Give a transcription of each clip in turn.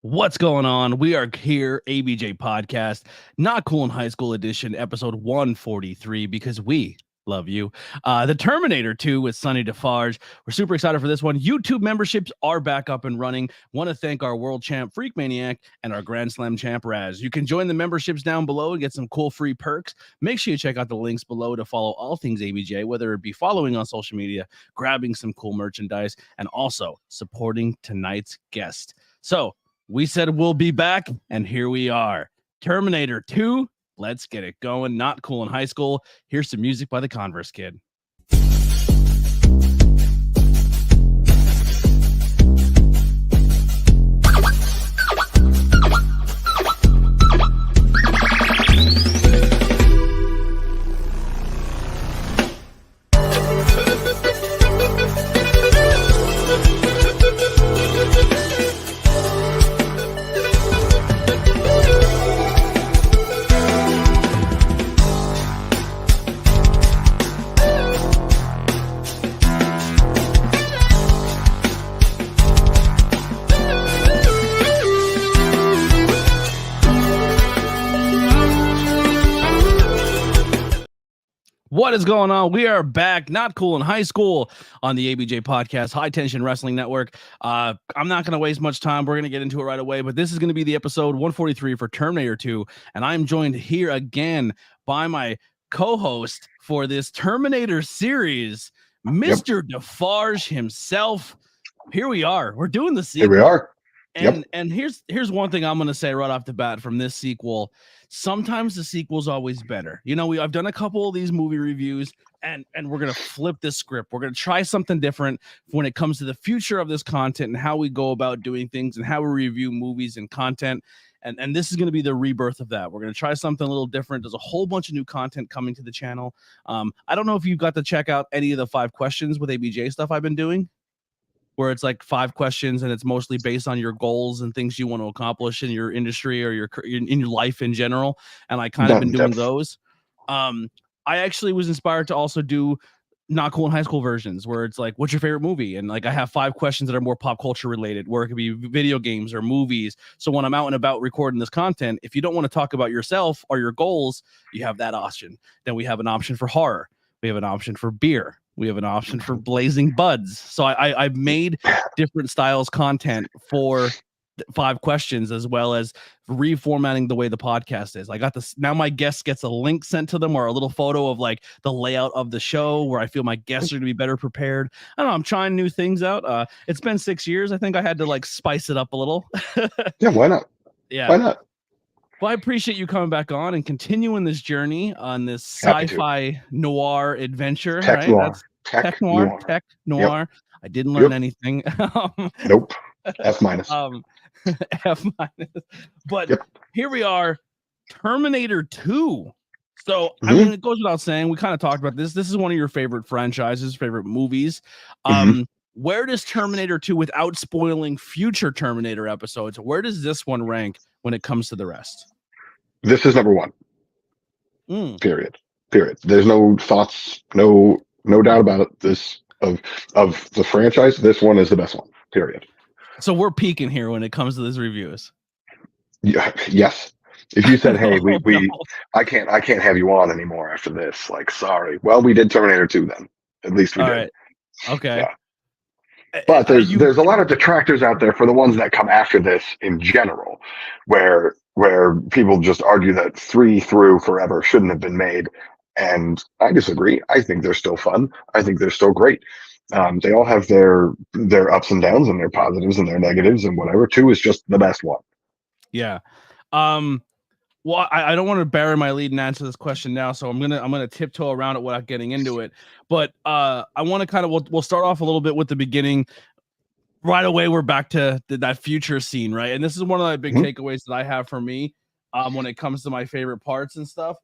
What's going on? We are here, ABJ Podcast, Not Cool in High School Edition, episode 143, because we love you. The Terminator 2 with Sonny Defarge. We're super excited for this one. YouTube memberships are back up and running. Want to thank our world champ, Freak Maniac, and our Grand Slam champ, Raz. You can join the memberships down below and get some cool free perks. Make sure you check out the links below to follow all things ABJ, whether it be following on social media, grabbing some cool merchandise, and also supporting tonight's guest. So, we said we'll be back, and here we are. Terminator 2, let's get it going. Not Cool in High School. Here's some music by the Converse Kid. What is going on? We are back, Not Cool in High School, on the ABJ Podcast, High Tension Wrestling Network. I'm not going to waste much time. We're going to get into it right away, but this is going to be the episode 143 for Terminator 2, and I'm joined here again by my co-host for this Terminator series, Mr. Defarge himself. Here we are. We're doing the sequel. Here we are. And here's one thing I'm going to say right off the bat from this sequel. Sometimes the sequel's always better. You know, I've done a couple of these movie reviews, and we're going to flip this script. We're going to try something different when it comes to the future of this content and how we go about doing things and how we review movies and content. And this is going to be the rebirth of that. We're going to try something a little different. There's a whole bunch of new content coming to the channel. I don't know if you got to check out any of the 5 questions with ABJ stuff I've been doing, where it's like 5 questions and it's mostly based on your goals and things you want to accomplish in your industry or in your life in general. And I kind of been doing those. I actually was inspired to also do Not Cool in High School versions where it's like, what's your favorite movie? And like, I have 5 questions that are more pop culture related, where it could be video games or movies. So when I'm out and about recording this content, if you don't want to talk about yourself or your goals, you have that option. Then we have an option for horror. We have an option for beer. We have an option for blazing buds. So I've made different styles content for 5 questions, as well as reformatting the way the podcast is. I got this. Now my guest gets a link sent to them or a little photo of like the layout of the show where I feel my guests are going to be better prepared. I don't know. I'm trying new things out. It's been 6 years. I think I had to like spice it up a little. Yeah. Why not? Yeah. Why not? Well, I appreciate you coming back on and continuing this journey on this sci-fi noir adventure. Tech noir. Yep. I didn't learn anything. Nope. F minus. F minus. But here we are, Terminator 2. So I mean, it goes without saying, we kind of talked about this. This is one of your favorite franchises, favorite movies. Where does Terminator 2, without spoiling future Terminator episodes, where does this one rank when it comes to the rest? This is number 1. Period. There's no thoughts, no doubt about it. This of the franchise, this one is the best one. Period. So we're peaking here when it comes to these reviews. Yeah. Yes. If you said, "Hey, I can't have you on anymore after this," like, sorry. Well, we did Terminator 2 then. At least we did. Right. Okay. Yeah. But there's a lot of detractors out there for the ones that come after this in general, where people just argue that 3 through forever shouldn't have been made. And I disagree. I think they're still fun. I think they're still great. They all have their ups and downs and their positives and their negatives and whatever. 2 is just the best one. Yeah. Well, I don't want to bury my lead and answer this question now, so I'm gonna tiptoe around it without getting into it. But I want to kind of we'll start off a little bit with the beginning. Right away, we're back to that future scene, right? And this is one of the big takeaways that I have for me when it comes to my favorite parts and stuff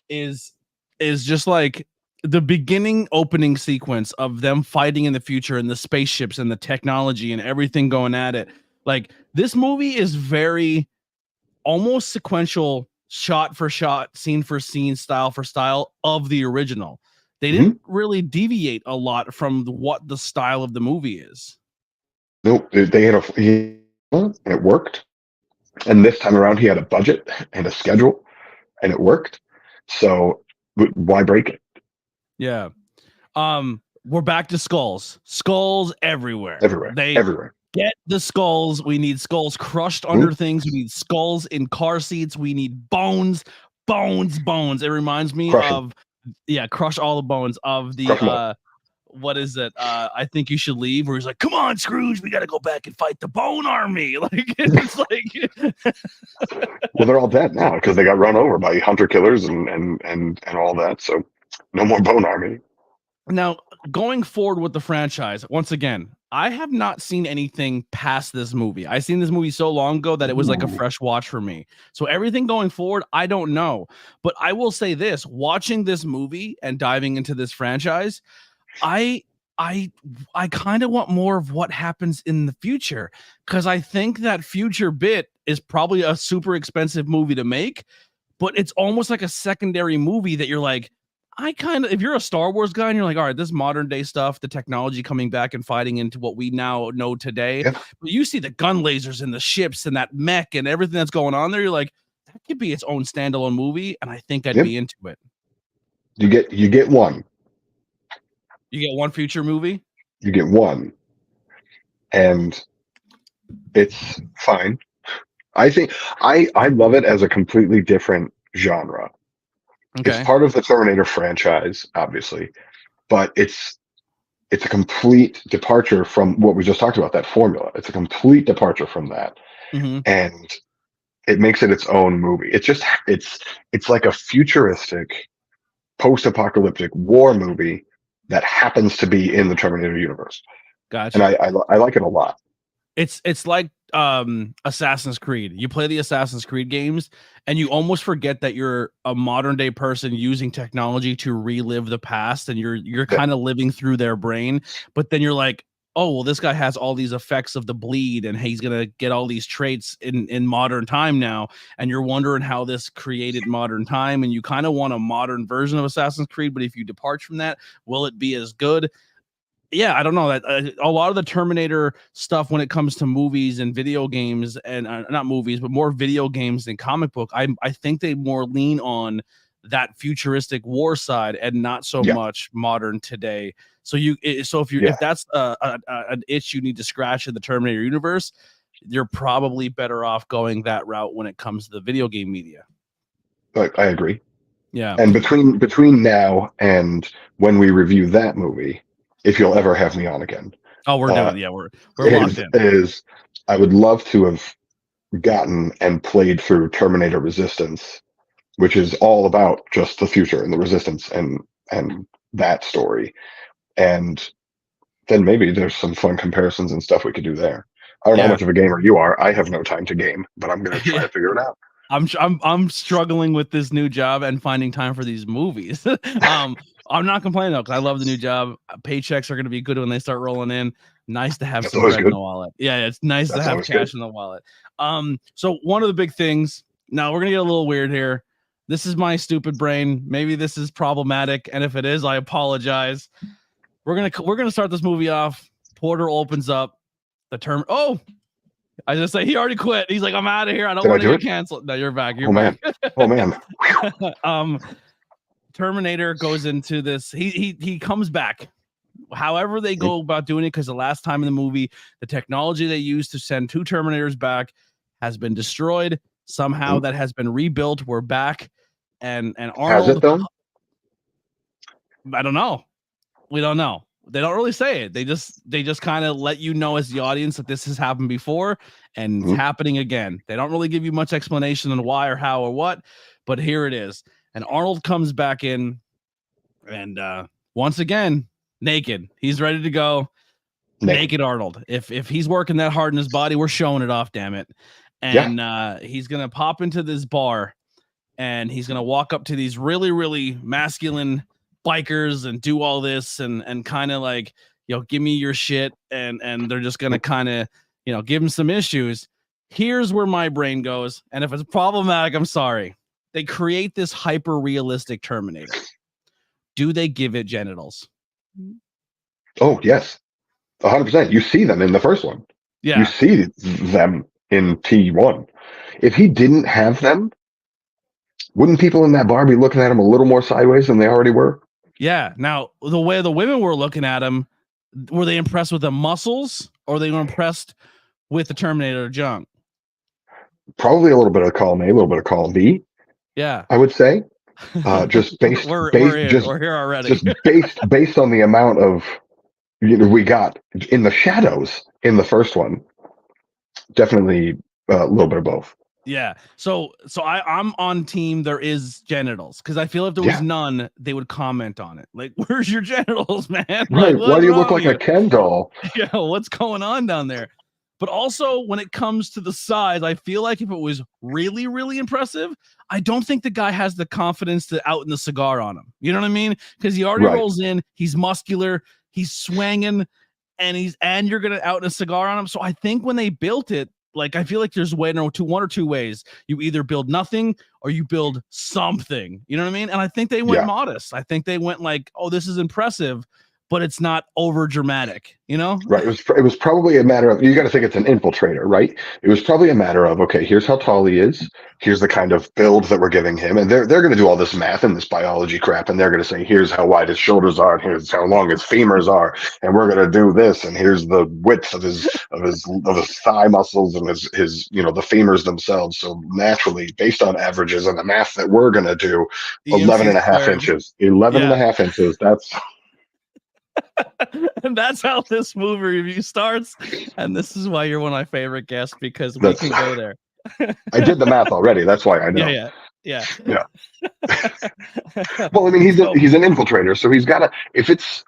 is just like the beginning opening sequence of them fighting in the future and the spaceships and the technology and everything going at it. Like, this movie is very almost sequential, shot for shot, scene for scene, style for style of the original. They didn't really deviate a lot from what the style of the movie is. Nope, they had it worked. And this time around, he had a budget and a schedule, and it worked. So why break it? Yeah. We're back to skulls. Skulls everywhere. Everywhere. Get the skulls. We need skulls crushed under things. We need skulls in car seats. We need bones. It reminds me of crush all the bones of the what is it? I think you should leave. Where he's like, "Come on, Scrooge, we got to go back and fight the Bone Army." Like it's like, well, they're all dead now because they got run over by hunter killers and all that. So no more Bone Army. Now, going forward with the franchise, once again, I have not seen anything past this movie. I seen this movie so long ago that it was like a fresh watch for me. So everything going forward, I don't know. But I will say this, watching this movie and diving into this franchise, I kind of want more of what happens in the future, because I think that future bit is probably a super expensive movie to make, but it's almost like a secondary movie that you're like, if you're a Star Wars guy and you're like, all right, this modern day stuff, the technology coming back and fighting into what we now know today, but you see the gun lasers and the ships and that mech and everything that's going on there, you're like, that could be its own standalone movie, and I think I'd be into it. You get one. You get one future movie? You get one. And it's fine. I think I love it as a completely different genre. Okay. It's part of the Terminator franchise, obviously, but it's a complete departure from what we just talked about, that formula. It's a complete departure from that. And it makes it its own movie. It's like a futuristic, post-apocalyptic war movie that happens to be in the Terminator universe. Gotcha. And I like it a lot. It's like Assassin's Creed. You play the Assassin's Creed games and you almost forget that you're a modern day person using technology to relive the past, and you're kind of living through their brain. But then you're like, oh, well, this guy has all these effects of the bleed and he's gonna get all these traits in modern time now, and you're wondering how this created modern time, and you kind of want a modern version of Assassin's Creed, but if you depart from that, will it be as good? Yeah, I don't know. That a lot of the Terminator stuff when it comes to movies and video games, and not movies, but more video games than comic book, I think they more lean on that futuristic war side and not so much modern today. So if that's an itch you need to scratch in the Terminator universe, you're probably better off going that route when it comes to the video game media. I agree. Yeah. And between now and when we review that movie, if you'll ever have me on again. Oh, we're doing. Yeah, we're locked in. I would love to have gotten and played through Terminator Resistance, which is all about just the future and the resistance and that story. And then maybe there's some fun comparisons and stuff we could do there. I don't know how much of a gamer you are. I have no time to game, but I'm going to try to figure it out. I'm struggling with this new job and finding time for these movies. I'm not complaining though, because I love the new job. Paychecks are going to be good when they start rolling in. Nice to have some bread in the wallet. Yeah, it's nice to have cash in the wallet. So one of the big things. Now we're gonna get a little weird here. This is my stupid brain. Maybe this is problematic, and if it is, I apologize. We're gonna start this movie off. Portal opens up. The term. Oh, I just say he already quit. He's like, I'm out of here. I don't want to get canceled. No, you're back. You're back. Oh man. Terminator goes into this. He comes back. However they go about doing it, because the last time in the movie, the technology they used to send 2 Terminators back has been destroyed. Somehow that has been rebuilt. We're back, and Arnold. Has it though? I don't know. We don't know. They don't really say it. They just kind of let you know as the audience that this has happened before and it's happening again. They don't really give you much explanation on why or how or what, but here it is. And Arnold comes back in, and once again, naked. He's ready to go. Naked Arnold. If he's working that hard in his body, we're showing it off, damn it. And he's gonna pop into this bar, and he's gonna walk up to these really, really masculine bikers and do all this and kind of like, give me your shit, and they're just gonna kind of, give him some issues. Here's where my brain goes, and if it's problematic, I'm sorry. They create this hyper realistic Terminator. Do they give it genitals? Oh yes, 100%. You see them in the first one. Yeah, you see them in T1. If he didn't have them, wouldn't people in that bar be looking at him a little more sideways than they already were? Yeah. Now, the way the women were looking at him, were they impressed with the muscles, or they were impressed with the Terminator junk? Probably a little bit of column A, a little bit of column B. Yeah, I would say, just based, we're here already. just based on the amount of we got in the shadows in the first one. Definitely a little bit of both. Yeah. So I'm on team there is genitals, because I feel if there was none, they would comment on it. Like, where's your genitals, man? Right. Like, Why do you look like a Ken doll? Yeah, what's going on down there? But also, when it comes to the size, I feel like if it was really, really impressive, I don't think the guy has the confidence to out in the cigar on him. You know what I mean? Because he already rolls in, he's muscular, he's swanging, and you're gonna out in a cigar on him. So I think when they built it, like, I feel like there's one or two ways. You either build nothing or you build something. You know what I mean? And I think they went modest. I think they went like, oh, this is impressive, but it's not over dramatic, you know? Right. It was probably a matter of, you got to think it's an infiltrator, right? It was probably a matter of, okay, here's how tall he is. Here's the kind of build that we're giving him. And they're going to do all this math and this biology crap. And they're going to say, here's how wide his shoulders are. And here's how long his femurs are. And we're going to do this. And here's the width of his thigh muscles and his, the femurs themselves. So naturally, based on averages and the math that we're going to do, 11 and a half inches, 11 and a half inches. That's, and that's how this movie review starts. And this is why you're one of my favorite guests, because we can go there. I did the math already. That's why I know. Yeah. Well, I mean, he's an infiltrator, so he's got to. If it's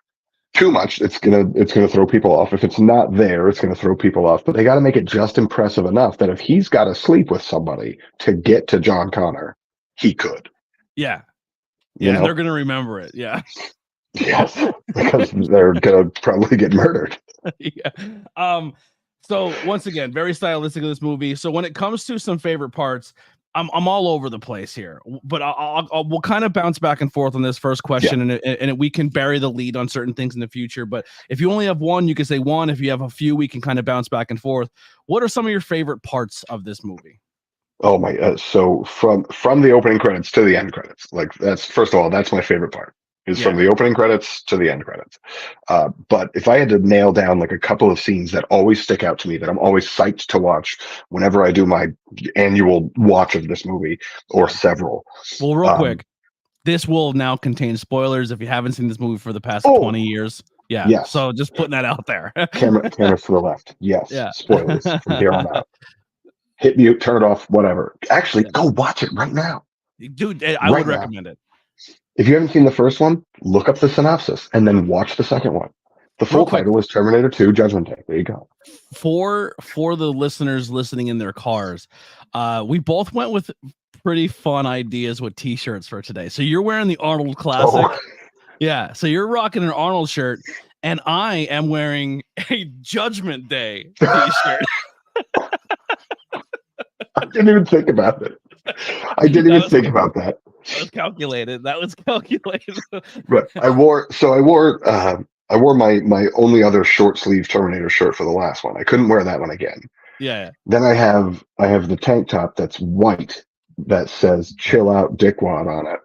too much, it's gonna throw people off. If it's not there, it's gonna throw people off. But they got to make it just impressive enough that if he's got to sleep with somebody to get to John Connor, he could. Yeah. And they're gonna remember it. Yeah. Yes, because they're gonna probably get murdered. So once again, very stylistic of this movie. So when it comes to some favorite parts, I'm all over the place here. But we'll kind of bounce back and forth on this first question, and we can bury the lead on certain things in the future. But if you only have one, you can say one. If you have a few, we can kind of bounce back and forth. What are some of your favorite parts of this movie? Oh my! So from the opening credits to the end credits, like that's first of all, that's my favorite part. Is from the opening credits to the end credits. But if I had to nail down like a couple of scenes that always stick out to me, that I'm always psyched to watch whenever I do my annual watch of this movie, or several. Well, real quick, this will now contain spoilers if you haven't seen this movie for the past 20 years. Yeah. Yes. So just putting that out there. Cameras to the left. Yes. Yeah. Spoilers from here on out. Hit mute, turn it off, whatever. Actually, go watch it right now. Dude, I would recommend it. If you haven't seen the first one, look up the synopsis and then watch the second one. The full title is Terminator 2 Judgment Day. There you go. For the listeners listening in their cars, we both went with pretty fun ideas with t-shirts for today. So you're wearing the Arnold Classic. Oh. Yeah. So you're rocking an Arnold shirt, and I am wearing a Judgment Day t-shirt. I didn't even think about it. I didn't even think about that. That was calculated. But I wore my only other short sleeve Terminator shirt for the last one. I couldn't wear that one again. Yeah. Then I have the tank top that's white that says "Chill Out, Dickwad" on it.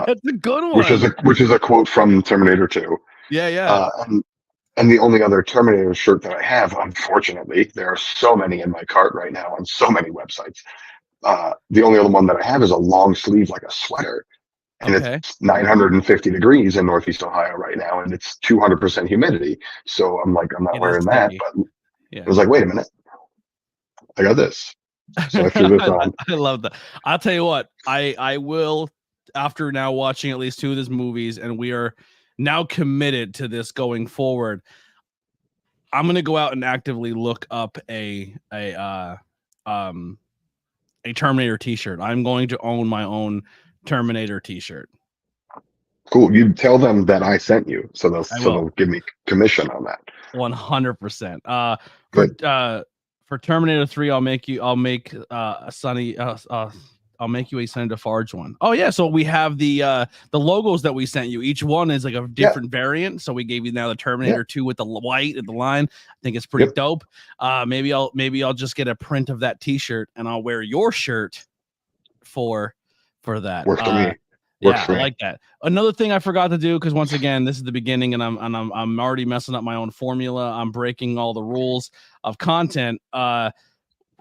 That's a good one. Which is a quote from Terminator 2. Yeah. And the only other Terminator shirt that I have, unfortunately, there are so many in my cart right now on so many websites. The only other one that I have is a long sleeve, like a sweater, and it's 950 degrees in Northeast Ohio right now, and it's 200% humidity. So I'm like, I'm not wearing that. But I was like, wait a minute, I got this. So I threw this on. I love that. I'll tell you what, I will, after now watching at least 2 of these movies, and we are now committed to this going forward, I'm going to go out and actively look up a Terminator t-shirt. I'm going to own my own Terminator t-shirt. Cool. You tell them that I sent you, so they'll give me commission on that. 100%. For Terminator 3, I'll make Sonny I'll make you a Sonny Defarge one. Oh yeah, so we have the logos that we sent you. Each one is like a different variant. So we gave you now the Terminator 2 with the white and the line. I think it's pretty dope. Maybe I'll just get a print of that T-shirt and I'll wear your shirt for that. Works for me. I like that. Another thing I forgot to do, because once again, this is the beginning, and I'm already messing up my own formula. I'm breaking all the rules of content.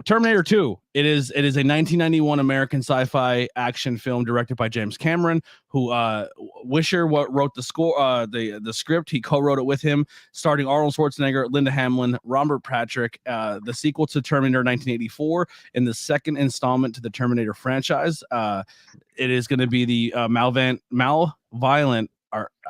Terminator 2. It is a 1991 American sci-fi action film directed by James Cameron, who Wisher wrote the score, the script. He co-wrote it with him, starring Arnold Schwarzenegger, Linda Hamlin, Robert Patrick. The sequel to Terminator 1984 and the second installment to the Terminator franchise. It is going to be the malviolent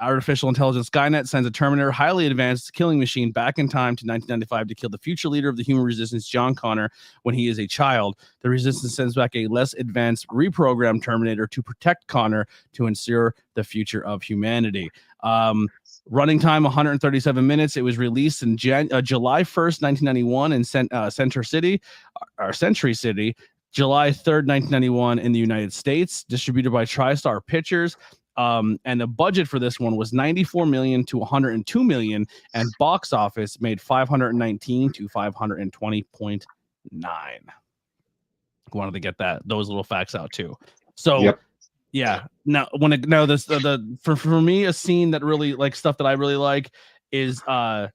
artificial intelligence Skynet sends a Terminator highly advanced killing machine back in time to 1995 to kill the future leader of the human resistance, John Connor, when he is a child. The resistance sends back a less advanced reprogrammed Terminator to protect Connor to ensure the future of humanity. Running time 137 minutes. It was released in July 1st, 1991 in Century City, July 3rd, 1991 in the United States, distributed by TriStar Pictures. And the budget for this one was $94 million to $102 million, and box office made $519 to $520.9. Wanted to get those little facts out too. So yeah. Now for me, a scene that really like stuff that I really like is I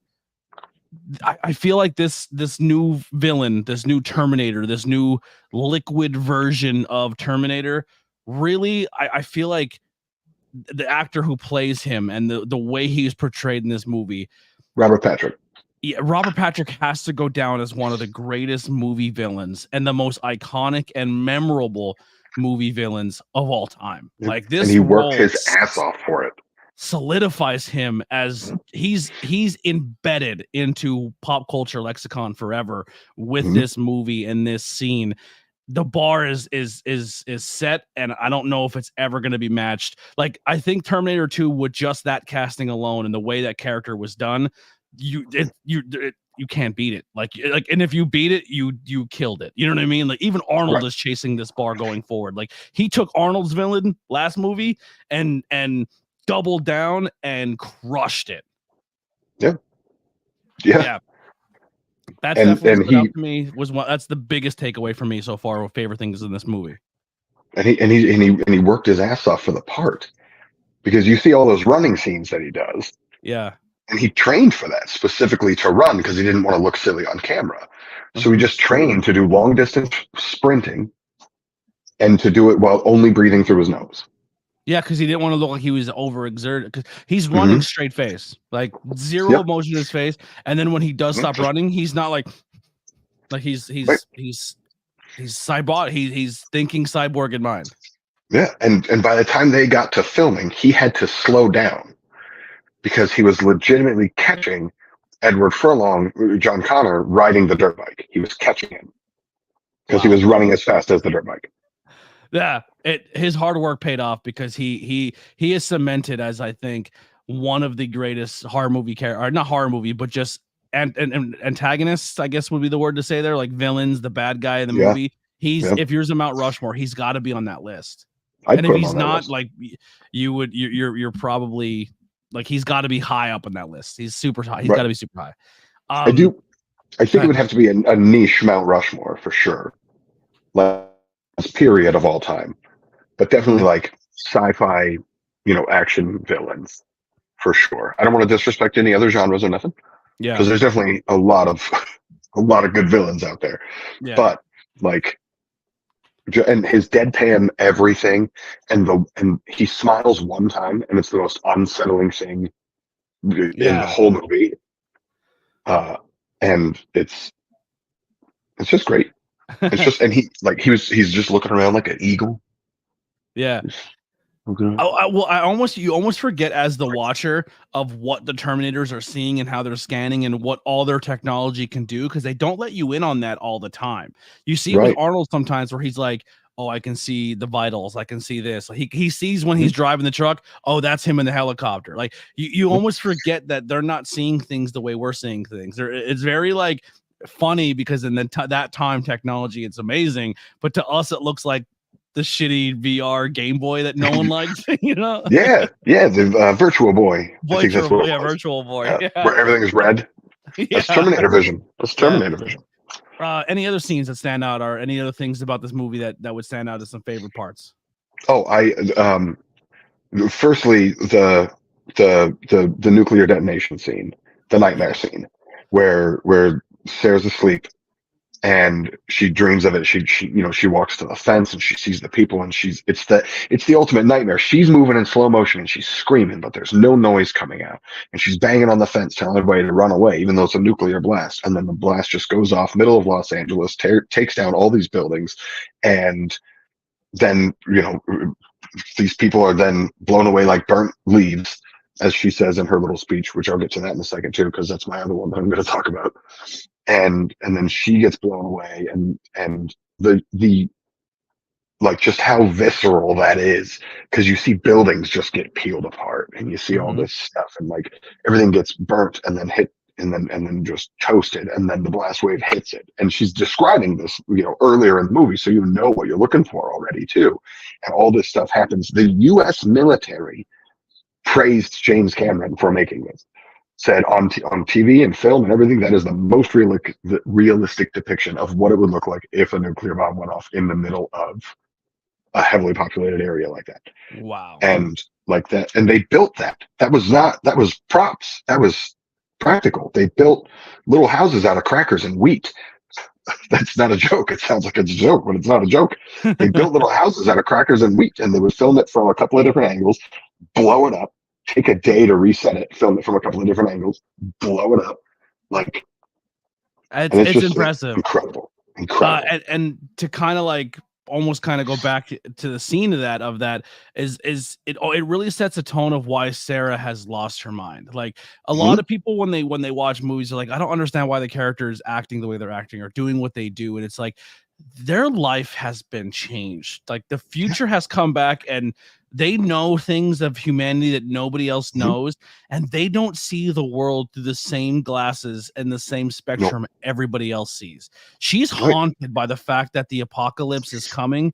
feel like this new villain, this new Terminator, this new liquid version of Terminator, really I feel like the actor who plays him and the way he's portrayed in this movie, Robert Patrick. Yeah, Robert Patrick has to go down as one of the greatest movie villains and the most iconic and memorable movie villains of all time. Like this, and he worked his ass off for it. Solidifies him as he's embedded into pop culture lexicon forever with this movie and this scene. The bar is set, and I don't know if it's ever going to be matched. Like, I think Terminator 2, with just that casting alone and the way that character was done, you can't beat it. Like, and if you beat it, you killed it. You know what I mean? Like, even Arnold is chasing this bar going forward. Like, he took Arnold's villain last movie and doubled down and crushed it. Yeah. That's definitely stood out to me. That's the biggest takeaway for me so far. What favorite things in this movie? And he worked his ass off for the part, because you see all those running scenes that he does. Yeah. And he trained for that specifically to run because he didn't want to look silly on camera. So he just trained to do long distance sprinting and to do it while only breathing through his nose. Yeah, because he didn't want to look like he was overexerted. Because he's running straight face, like zero emotion in his face. And then when he does stop running, he's not like he's cyborg. He's thinking cyborg in mind. Yeah, and by the time they got to filming, he had to slow down because he was legitimately catching Edward Furlong, John Connor, riding the dirt bike. He was catching him because he was running as fast as the dirt bike. Yeah, his hard work paid off because he is cemented as, I think, one of the greatest horror movie or not horror movie, but just antagonists, I guess would be the word to say there, like villains, the bad guy in the movie. If yours a Mount Rushmore, he's got to be on that list. And if he's not, like you're probably like, he's got to be high up on that list. He's super high. He's got to be super high. I think it would have to be a niche Mount Rushmore for sure. Like, period of all time, but definitely like sci-fi, action villains for sure. I don't want to disrespect any other genres or nothing, because there's definitely a lot of good villains out there. But like, and his deadpan everything, and he smiles one time, and it's the most unsettling thing in the whole movie. And it's just great. It's just, and he's just looking around like an eagle. Yeah. Okay. You almost forget as the watcher of what the Terminators are seeing and how they're scanning and what all their technology can do, because they don't let you in on that all the time. You see it with Arnold sometimes where he's like, oh, I can see the vitals, I can see this. He sees when he's driving the truck, oh, that's him in the helicopter. Like you almost forget that they're not seeing things the way we're seeing things. It's very like funny because in that time technology, it's amazing, but to us it looks like shitty VR Game Boy that no one liked. You know? Yeah, the Virtual Boy. I think that's what it was. Virtual Boy. Yeah. Where everything is red. That's Terminator Vision. That's Terminator Vision. Any other scenes that stand out, or any other things about this movie that would stand out as some favorite parts? Oh, firstly, the nuclear detonation scene, the nightmare scene, where Sarah's asleep and she dreams of it. She walks to the fence and she sees the people, and it's the ultimate nightmare. She's moving in slow motion and she's screaming, but there's no noise coming out, and she's banging on the fence telling everybody to run away, even though it's a nuclear blast. And then the blast just goes off middle of Los Angeles, takes down all these buildings, and then these people are then blown away like burnt leaves, as she says in her little speech, which I'll get to that in a second too, because that's my other one that I'm going to talk about. And then she gets blown away, and the like just how visceral that is, because you see buildings just get peeled apart, and you see all this stuff, and like everything gets burnt and then hit and then just toasted, and then the blast wave hits it. And she's describing this, earlier in the movie, so you know what you're looking for already too. And all this stuff happens. The U.S. military praised James Cameron for making this. Said on TV and film and everything, that is the most realistic depiction of what it would look like if a nuclear bomb went off in the middle of a heavily populated area like that. Wow. And like that, and they built that. That was props. That was practical. They built little houses out of crackers and wheat. That's not a joke. It sounds like it's a joke, but it's not a joke. They built little houses out of crackers and wheat, and they would film it from a couple of different angles, blow it up, take a day to reset it, film it from a couple of different angles, blow it up. Like, it's just impressive. Incredible. And to kind of like almost kind of go back to the scene of that is it really sets a tone of why Sarah has lost her mind. Like a lot of people when they watch movies are like, I don't understand why the character is acting the way they're acting or doing what they do. And it's like their life has been changed. Like the future has come back, and they know things of humanity that nobody else knows, and they don't see the world through the same glasses and the same spectrum everybody else sees. She's haunted by the fact that the apocalypse is coming,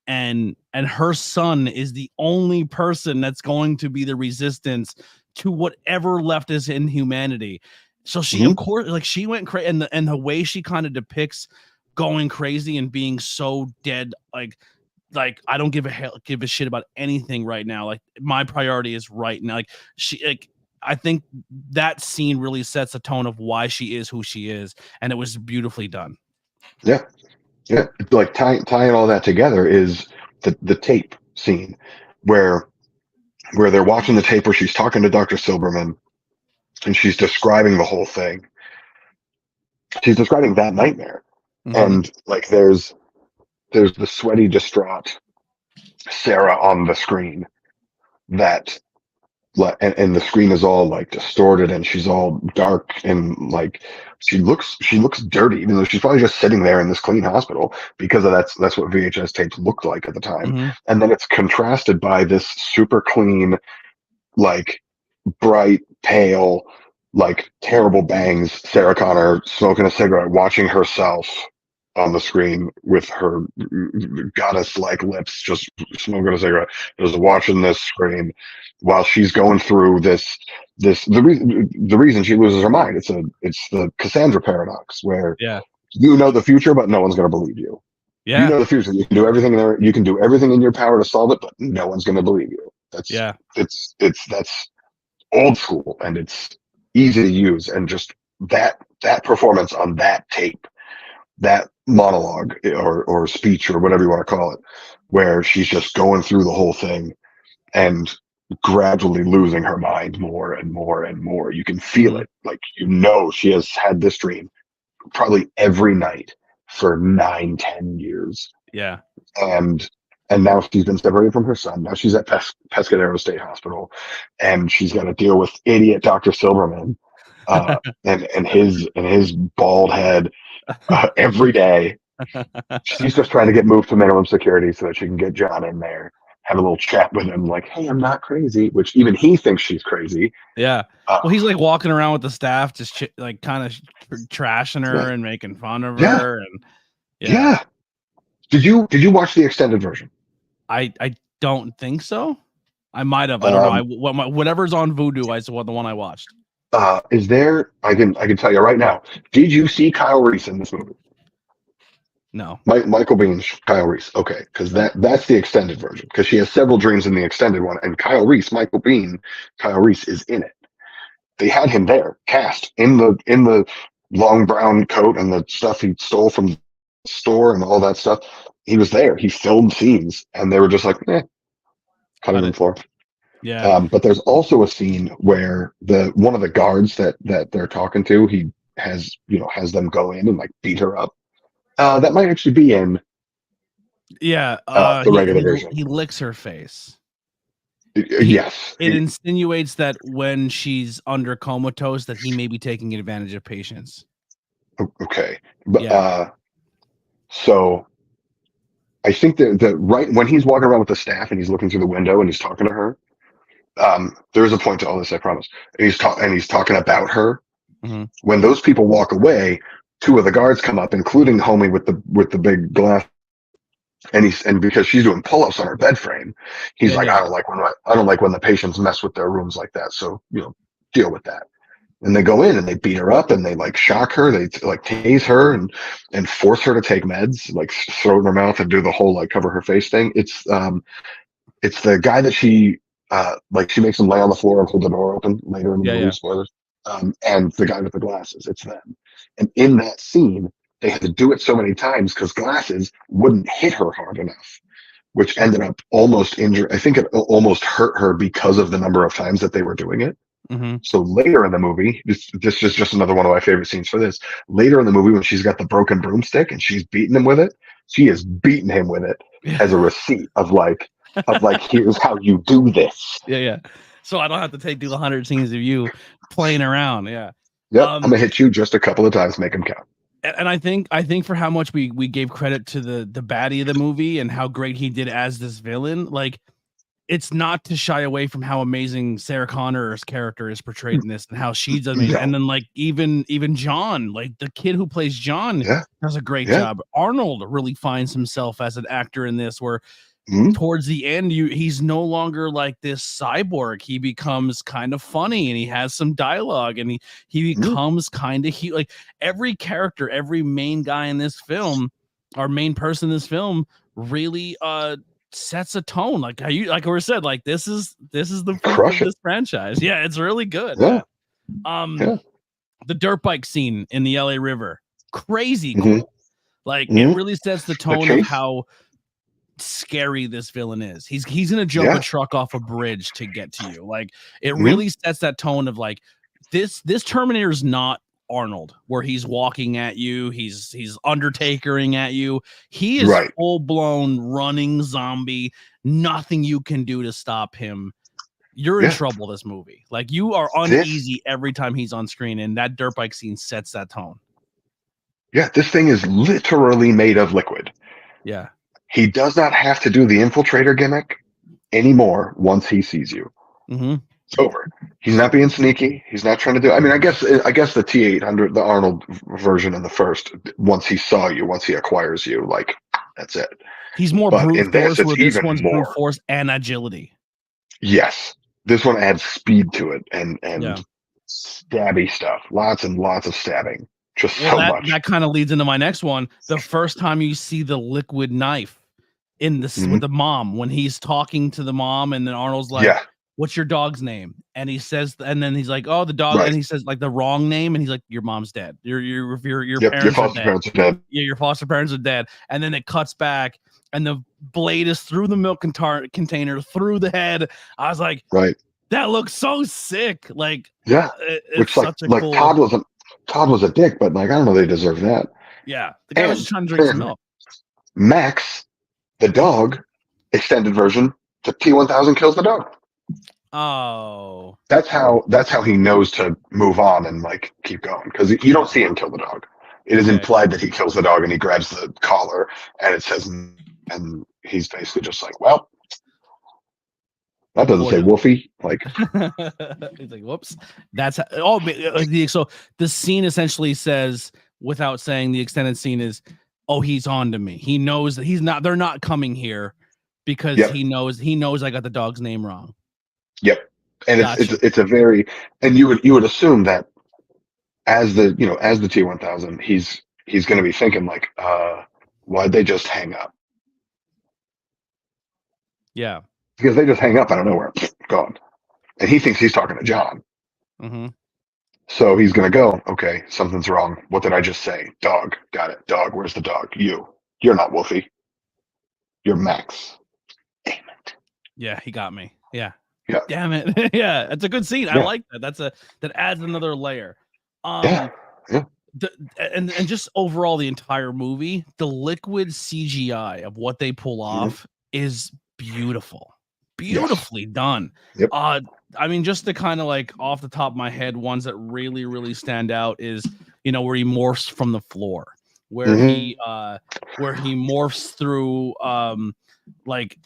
and her son is the only person that's going to be the resistance to whatever left is in humanity. So she, of course, like she went crazy, and the way she kind of depicts going crazy and being so dead, like I don't give a shit about anything right now. Like my priority is right now. I think that scene really sets a tone of why she is who she is, and it was beautifully done. Yeah. Like tying all that together is the tape scene where they're watching the tape where she's talking to Dr. Silberman, and she's describing the whole thing. She's describing that nightmare, and like there's the sweaty, distraught Sarah on the screen and the screen is all like distorted, and she's all dark, and like she looks dirty, even though she's probably just sitting there in this clean hospital, because that's what VHS tapes looked like at the time. And then it's contrasted by this super clean, like bright, pale, like terrible bangs Sarah Connor smoking a cigarette, watching herself on the screen with her goddess-like lips, just smoking a cigarette, just watching this screen while she's going through this. The reason she loses her mind, it's the Cassandra paradox, where you know the future, but no one's going to believe you. You know the future. You can do everything there. You can do everything in your power to solve it, but no one's going to believe you. That's old school, and it's easy to use. And just that performance on that tape, that monologue or speech or whatever you want to call it, where she's just going through the whole thing and gradually losing her mind more and more and more. You can feel it. Like, she has had this dream probably every night for 9-10 years. Yeah. And now she's been separated from her son. Now she's at Pescadero State Hospital, and she's got to deal with idiot Dr. Silberman and his bald head every day. She's just trying to get moved to minimum security so that she can get John in there, have a little chat with him, like, hey, I'm not crazy, which even he thinks she's crazy. Yeah. Well, he's like walking around with the staff, just like kind of trashing her and making fun of her. And Did you watch the extended version? I don't think so. I might have. I don't know. Whatever's on Vudu is the one I watched. Is there? I can tell you right now. Did you see Kyle Reese in this movie? No. Michael Biehn, Kyle Reese. Okay, because that's the extended version. Because she has several dreams in the extended one, and Kyle Reese, Michael Biehn, Kyle Reese is in it. They had him there, cast in the long brown coat and the stuff he stole from the store and all that stuff. He was there. He filmed scenes, and they were just like, cutting room floor. Yeah. But there's also a scene where one of the guards that they're talking to, he has them go in and like beat her up. That might actually be in the regular version. He licks her face. Yes. It insinuates that when she's under comatose that he may be taking advantage of patients. Okay. But so I think that right when he's walking around with the staff and he's looking through the window and he's talking to her, there is a point to all this, I promise. And he's talking about her. Mm-hmm. When those people walk away, two of the guards come up, including Homie with the big glass. And because she's doing pull-ups on her bed frame, he's I don't like when the patients mess with their rooms like that. So, deal with that. And they go in and they beat her up and they like shock her. They like tase her and force her to take meds, like throw it in her mouth and do the whole like cover her face thing. It's the guy that she makes him lay on the floor and hold the door open later in the movie. Spoilers. And the guy with the glasses, it's them. And in that scene, they had to do it so many times because glasses wouldn't hit her hard enough, which ended up almost injured. I think it almost hurt her because of the number of times that they were doing it. Mm-hmm. So later in the movie, this is just another one of my favorite scenes for this. Later in the movie, when she's got the broken broomstick and she's beating him with it, she is beating him with it as a receipt of here's how you do this. Yeah. So I don't have to do 100 scenes of you playing around. Yeah. Yep. I'm gonna hit you just a couple of times, make them count. And I think for how much we gave credit to the baddie of the movie and how great he did as this villain, like it's not to shy away from how amazing Sarah Connor's character is portrayed in this and how she's amazing. And then like even John, like the kid who plays John does a great job. Arnold really finds himself as an actor in this where towards the end, he's no longer like this cyborg. He becomes kind of funny and he has some dialogue and he becomes kind of like every character, every main guy in this film, our main person in this film really sets a tone. Like we said, like this is the of this franchise. Yeah, it's really good. Yeah. The dirt bike scene in the LA River, crazy cool. Like it really sets the tone of how scary this villain is. He's gonna jump a truck off a bridge to get to you. Like it really sets that tone of like this Terminator is not Arnold where he's walking at you, he's Undertakering at you. He is full-blown running zombie, nothing you can do to stop him. You're in trouble this movie. Like you are uneasy every time he's on screen, and that dirt bike scene sets that tone. This thing is literally made of liquid. He does not have to do the infiltrator gimmick anymore once he sees you. It's over. He's not being sneaky. He's not trying to do. I mean, I guess the T-800, the Arnold version in the first, once he saw you, once he acquires you, like that's it. He's more brute force. Where this one's brute force and agility. Yes, this one adds speed to it and stabby stuff. Lots and lots of stabbing. Just so much. That kind of leads into my next one. The first time you see the liquid knife in this with the mom, when he's talking to the mom, and then Arnold's like, "What's your dog's name?" And he says, and then he's like, "Oh, the dog," and he says like the wrong name, and he's like, "Your mom's dead. Your parents are dead. Yeah, your foster parents are dead." And then it cuts back, and the blade is through the milk container, through the head. I was like, that looks so sick. Like, it's such a cool. Todd was a dick, but like I don't know, they deserve that. Yeah, the guy was just trying to drink some milk. Max, the dog, extended version, to T-1000 kills the dog. Oh, that's how he knows to move on and like keep going, because you don't see him kill the dog. It is implied that he kills the dog and he grabs the collar and it says, and he's basically just like, well, that doesn't say woofy. Like he's like, whoops. That's so the scene essentially says, without saying, the extended scene is, oh, he's on to me. He knows that they're not coming here because Yep. he knows I got the dog's name wrong. Yep. And Gotcha. it's a very, and you would assume that as the T-1000, he's going to be thinking like, why'd they just hang up? Yeah. Because they just hang up out of nowhere, gone. And he thinks he's talking to John. Mm-hmm. So he's going to go, okay, something's wrong. What did I just say? Dog. Got it. Dog. Where's the dog? You're not Wolfie. You're Max. Damn it. Yeah, he got me. Yeah. Yeah. Damn it. Yeah, it's a good scene. Yeah. I like that. That adds another layer. Yeah. And just overall the entire movie, the liquid CGI of what they pull off is beautiful. Beautifully done. Yep. I mean, just to kind of like off the top of my head, ones that really, really stand out is, where he morphs from the floor, where he morphs through like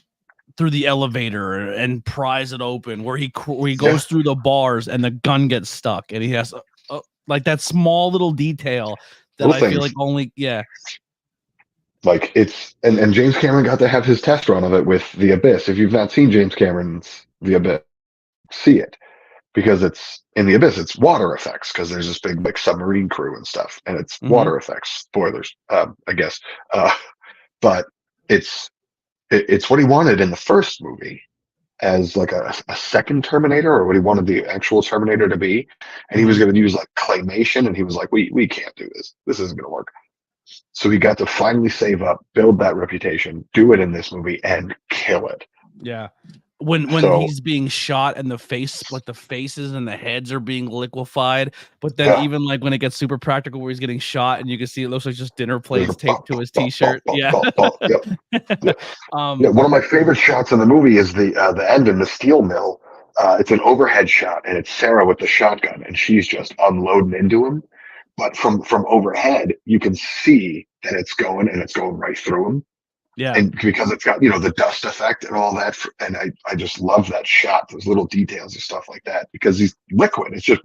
through the elevator and pries it open, where he goes through the bars and the gun gets stuck and he has like that small little detail that I feel like only like it's and James Cameron got to have his test run of it with The Abyss. If you've not seen James Cameron's The Abyss, see it, because it's in The Abyss, it's water effects, because there's this big like submarine crew and stuff, and it's water effects. Spoilers, I guess, but it's what he wanted in the first movie as like a second Terminator, or what he wanted the actual Terminator to be, and he was going to use like claymation, and he was like, we can't do this. This isn't going to work. So he got to finally save up, build that reputation, do it in this movie, and kill it. Yeah. When he's being shot and the faces and the heads are being liquefied, but then even like when it gets super practical where he's getting shot and you can see it looks like just dinner plates taped to his t-shirt. Yeah. One of my favorite shots in the movie is the end in the steel mill. It's an overhead shot, and it's Sarah with the shotgun, and she's just unloading into him. But from overhead, you can see that it's going right through him. Yeah. And because it's got, the dust effect and all that. And I just love that shot, those little details and stuff like that, because he's liquid. It's just.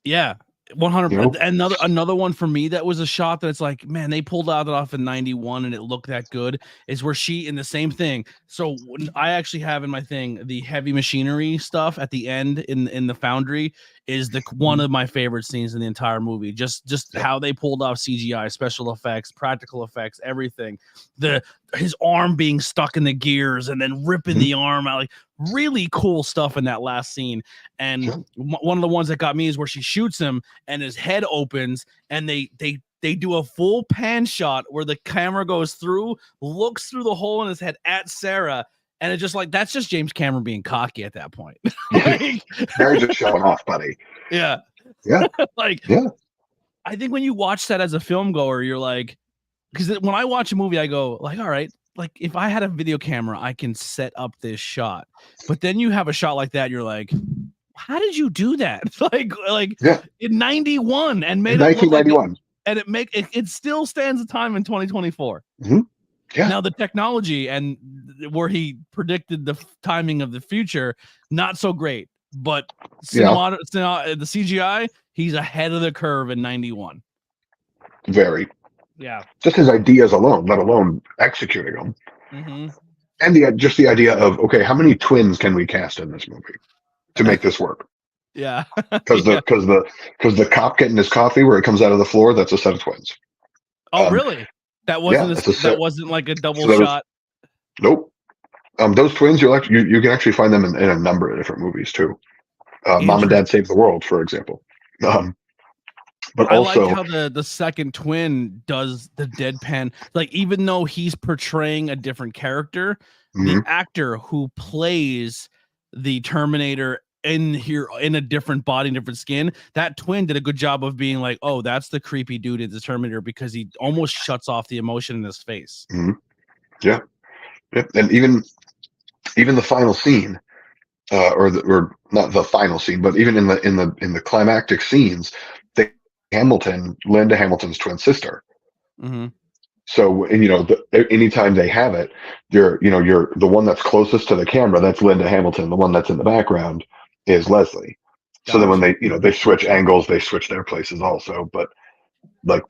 Yeah. 100. Another one for me that was a shot that it's like, man, they pulled that off in 91 and it looked that good, is where she in the same thing. So I actually have in my thing the heavy machinery stuff at the end in the foundry is one of my favorite scenes in the entire movie. Just how they pulled off CGI, special effects, practical effects, everything. His arm being stuck in the gears and then ripping the arm out, like really cool stuff in that last scene. And one of the ones that got me is where she shoots him and his head opens and they do a full pan shot where the camera goes through, looks through the hole in his head at Sarah. And it's just like, that's just James Cameron being cocky at that point. They're just showing off, buddy. Yeah. Yeah. I think when you watch that as a film goer, you're like, because when I watch a movie, I go like, all right, like if I had a video camera, I can set up this shot. But then you have a shot like that, you're like, how did you do that? like in 91 and made it 1991. And it still stands the time in 2024. Yeah. Now the technology and where he predicted the timing of the future, not so great. But the CGI, he's ahead of the curve in 91. Very. Yeah. Just his ideas alone, let alone executing them. And just the idea of, okay, how many twins can we cast in this movie to make this work? Yeah. Because the cop getting his coffee where it comes out of the floor, that's a set of twins. Oh, really? That wasn't like a double shot. Nope. Those twins, you can actually find them in a number of different movies too. Mom and Dad Save the World, for example. But I also, like how the second twin does the deadpan. Like, even though he's portraying a different character, the actor who plays the Terminator in a different body, different skin, that twin did a good job of being like, oh, that's the creepy dude in the Terminator, because he almost shuts off the emotion in his face. Yeah. And even the final scene, or not the final scene, but even in the climactic scenes, Linda Hamilton's twin sister. So, and anytime they have it, you're the one that's closest to the camera, that's Linda Hamilton. The one that's in the background is Leslie. So then when they switch angles, they switch their places also. But like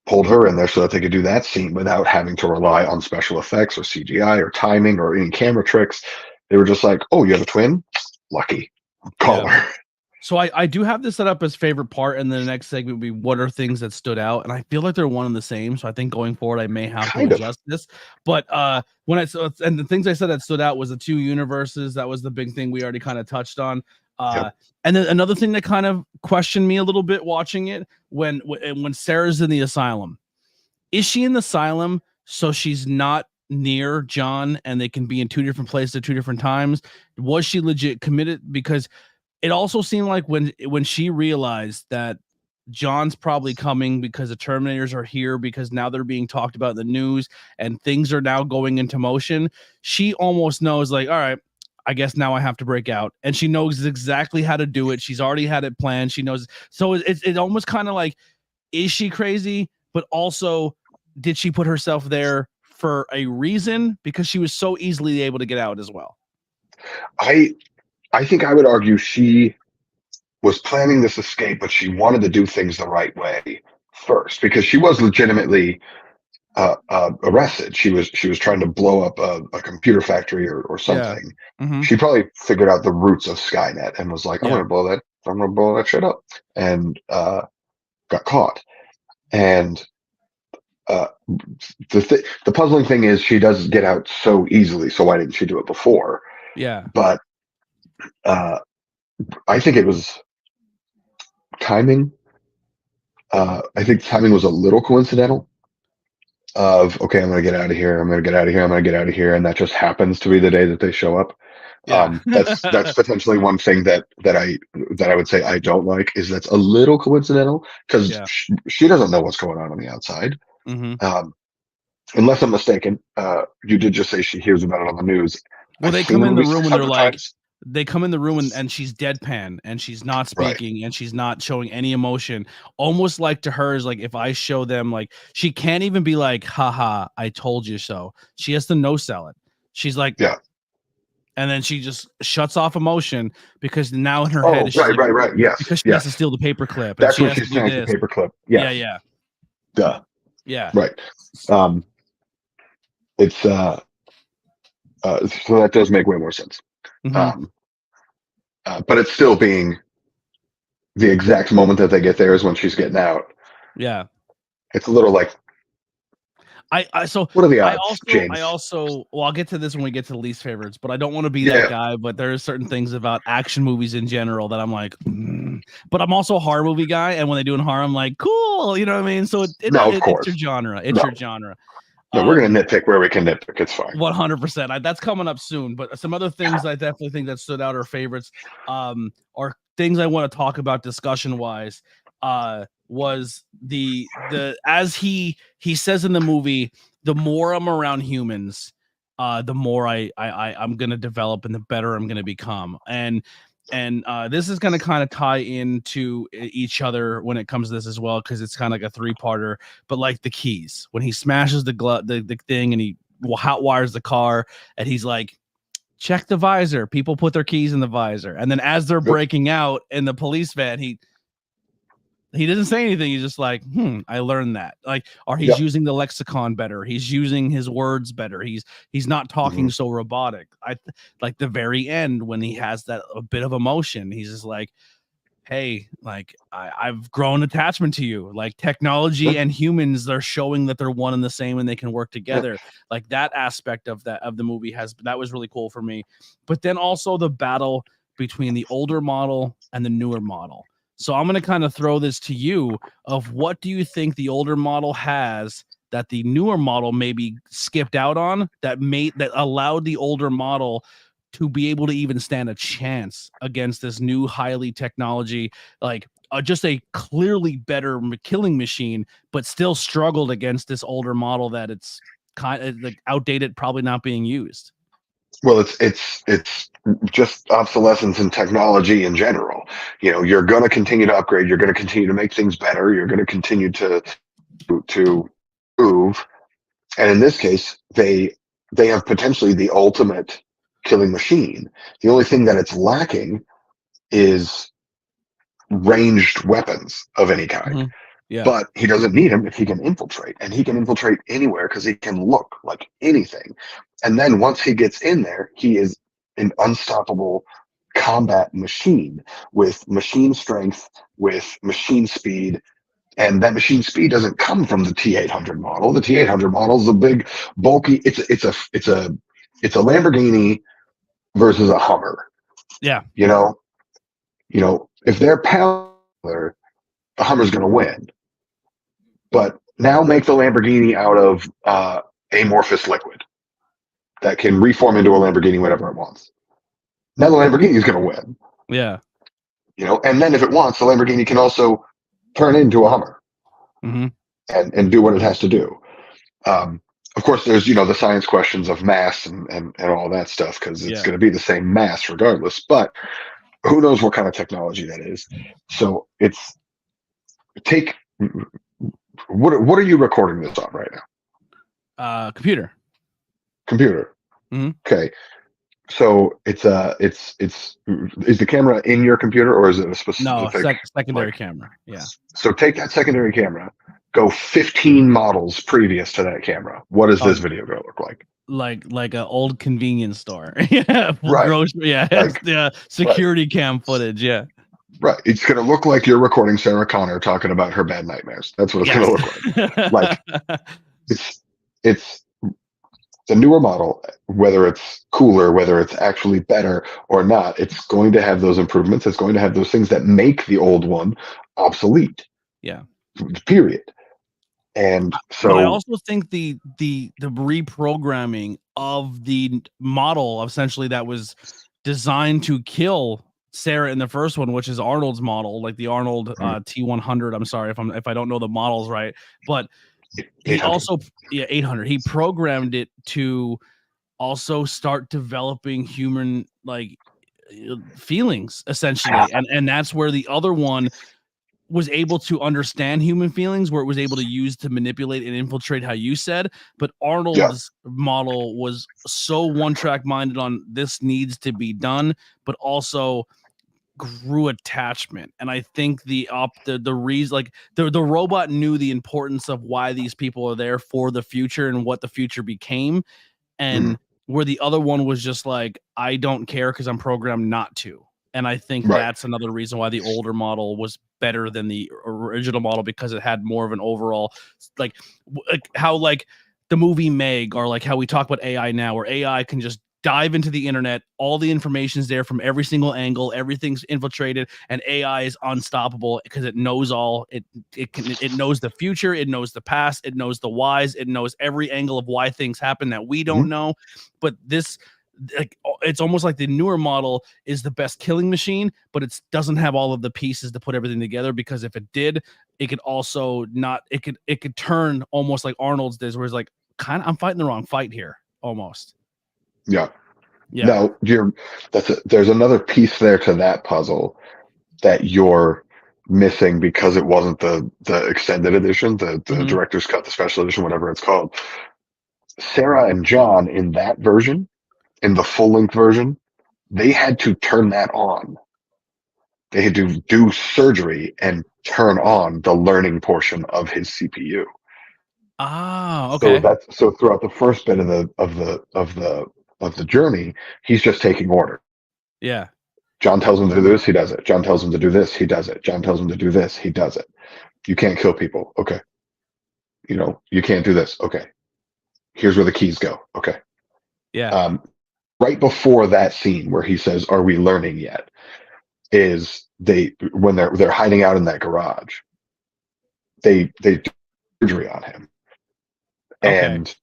pulled her in there so that they could do that scene without having to rely on special effects or CGI or timing or any camera tricks. They were just like, oh, you have a twin? Lucky. Call her. So I do have this set up as favorite part, and then the next segment would be what are things that stood out, and I feel like they're one and the same. So I think going forward I may have to adjust this. But when and the things I said that stood out was the two universes. That was the big thing we already kind of touched on. And then another thing that kind of questioned me a little bit watching it when Sarah's in the asylum. Is she in the asylum so she's not near John and they can be in two different places at two different times? Was she legit committed? Because it also seemed like when she realized that John's probably coming because the Terminators are here because now they're being talked about in the news and things are now going into motion, she almost knows like, all right, I guess now I have to break out. And she knows exactly how to do it. She's already had it planned. She knows. So it's almost kind of like, is she crazy? But also, did she put herself there for a reason? Because she was so easily able to get out as well. I think I would argue she was planning this escape, but she wanted to do things the right way first because she was legitimately arrested. She was trying to blow up a computer factory or something. Yeah. She probably figured out the roots of Skynet and was like, I'm gonna blow that shit up, and got caught. And the puzzling thing is she does get out so easily. So why didn't she do it before? Yeah. But I think it was timing. I think timing was a little coincidental. Of okay, I'm gonna get out of here. I'm gonna get out of here. I'm gonna get out of here, and that just happens to be the day that they show up. Yeah. That's potentially one thing that I would say I don't like is that's a little coincidental because she doesn't know what's going on the outside. Unless I'm mistaken, you did just say she hears about it on the news. Well, they come in the room and they're like, they come in the room and she's deadpan and she's not speaking and she's not showing any emotion. Almost like to her is like, if I show them, like, she can't even be like, haha, I told you so. She has to no sell it. She's like, yeah. And then she just shuts off emotion because now in her head, right. Yes. Because she has to steal the paperclip. That's what she's saying, the paperclip. Yes. Yeah. Duh. Yeah. Right. It's so that does make way more sense. But it's still being the exact moment that they get there is when she's getting out. Yeah. It's a little like, so what are the odds, James? I also, well, I'll get to this when we get to the least favorites, but I don't want to be that guy. But there are certain things about action movies in general that I'm like, but I'm also a horror movie guy, and when they do in horror, I'm like, cool, you know what I mean? So it's your genre. It's your genre. No, we're gonna nitpick where we can nitpick. It's fine. 100%. That's coming up soon. But some other things I definitely think that stood out are favorites. Are things I want to talk about discussion wise. Was the as he says in the movie, the more I'm around humans, the more I'm gonna develop and the better I'm gonna become. And this is gonna kind of tie into each other when it comes to this as well, because it's kind of like a three-parter. But like the keys, when he smashes the thing and he hot wires the car, and he's like, check the visor. People put their keys in the visor, and then as they're breaking out in the police van, he doesn't say anything. He's just like, I learned that. Like, or he's using the lexicon better. He's using his words better. He's not talking so robotic. I like the very end when he has that a bit of emotion. He's just like, hey, like I've grown attachment to you. Like technology and humans, they're showing that they're one and the same and they can work together. Like that aspect of the movie that was really cool for me. But then also the battle between the older model and the newer model. So I'm going to kind of throw this to you of what do you think the older model has that the newer model maybe skipped out on that allowed the older model to be able to even stand a chance against this new highly technology, like just a clearly better killing machine, but still struggled against this older model that it's kind of like outdated, probably not being used. Well, it's just obsolescence in technology in general. You know, you're going to continue to upgrade. You're going to continue to make things better. You're going to continue to move. And in this case, they have potentially the ultimate killing machine. The only thing that it's lacking is ranged weapons of any kind. Yeah. But he doesn't need him if he can infiltrate, and he can infiltrate anywhere because he can look like anything. And then once he gets in there, he is an unstoppable combat machine with machine strength, with machine speed. And that machine speed doesn't come from the T800 model. The T800 model is a big, bulky. It's a Lamborghini versus a Hummer. Yeah. You know, if they're power, the Hummer's going to win. But now make the Lamborghini out of amorphous liquid that can reform into a Lamborghini whenever it wants. Now the Lamborghini is going to win. Yeah. And then if it wants, the Lamborghini can also turn into a Hummer and do what it has to do. Of course, there's, the science questions of mass and all that stuff, because it's going to be the same mass regardless. But who knows what kind of technology that is. So what are you recording this on right now? Computer. Mm-hmm. Okay. So is the camera in your computer, or is it a specific? No, secondary camera. Yeah. So take that secondary camera, go 15 models previous to that camera. What is this video going to look like? Like an old convenience store. Yeah. Right. Grocery, yeah. Like, security cam footage. Yeah. Right. It's going to look like you're recording Sarah Connor talking about her bad nightmares. That's what it's going to look like. Like it's the newer model, whether it's cooler, whether it's actually better or not, it's going to have those improvements. It's going to have those things that make the old one obsolete. Yeah. Period. And so, but I also think the reprogramming of the model, essentially, that was designed to kill Sarah in the first one, which is Arnold's model, like the Arnold T100. I'm sorry if I don't know the models right, but he also 800. He programmed it to also start developing human feelings, essentially, and that's where the other one was able to understand human feelings, where it was able to use to manipulate and infiltrate, how you said. But Arnold's model was so one-track minded on this needs to be done, but also grew attachment. And I think the reason, the robot knew the importance of why these people are there for the future and what the future became, and where the other one was just like, I don't care because I'm programmed not to. And I think that's another reason why the older model was better than the original model, because it had more of an overall, how the movie Meg, or how we talk about AI now, where AI can just dive into the internet, all the information's there from every single angle, everything's infiltrated, and AI is unstoppable because it knows all. It knows the future, it knows the past, it knows the whys, it knows every angle of why things happen that we don't know. But this, it's almost like the newer model is the best killing machine, but it doesn't have all of the pieces to put everything together, because if it did, it could also not, it could turn almost like Arnold's does, where it's like, I'm fighting the wrong fight here almost. Yeah. No, there's another piece there to that puzzle that you're missing, because it wasn't the extended edition, the director's cut, the special edition, whatever it's called. Sarah and John in that version, in the full length version, they had to turn that on. They had to do surgery and turn on the learning portion of his CPU. Ah, okay. So throughout the first bit of the journey, he's just taking order. Yeah. John tells him to do this, he does it. John tells him to do this, he does it. John tells him to do this, he does it. You can't kill people. Okay. You can't do this. Okay. Here's where the keys go. Okay. Yeah. Right before that scene where he says, "Are we learning yet?" is when they're hiding out in that garage, they do surgery on him. And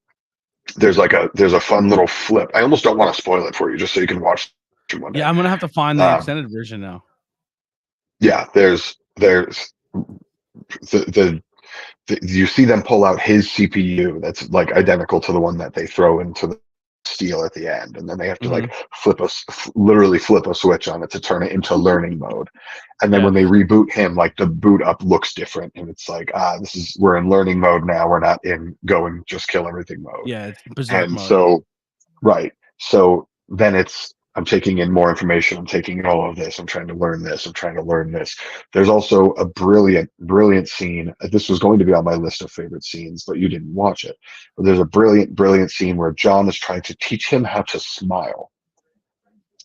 there's a fun little flip. I almost don't want to spoil it for you, just so you can watch one day. Yeah, I'm gonna have to find the extended version now. Yeah, there's the you see them pull out his CPU that's identical to the one that they throw into the steel at the end, and then they have to literally flip a switch on it to turn it into learning mode. And then when they reboot him, the boot up looks different, and it's we're in learning mode now, we're not in just kill everything mode. Yeah, it's berserk mode. So then it's I'm taking in more information. I'm taking in all of this. I'm trying to learn this. I'm trying to learn this. There's also a brilliant, brilliant scene. This was going to be on my list of favorite scenes, but you didn't watch it. But there's a brilliant, brilliant scene where John is trying to teach him how to smile.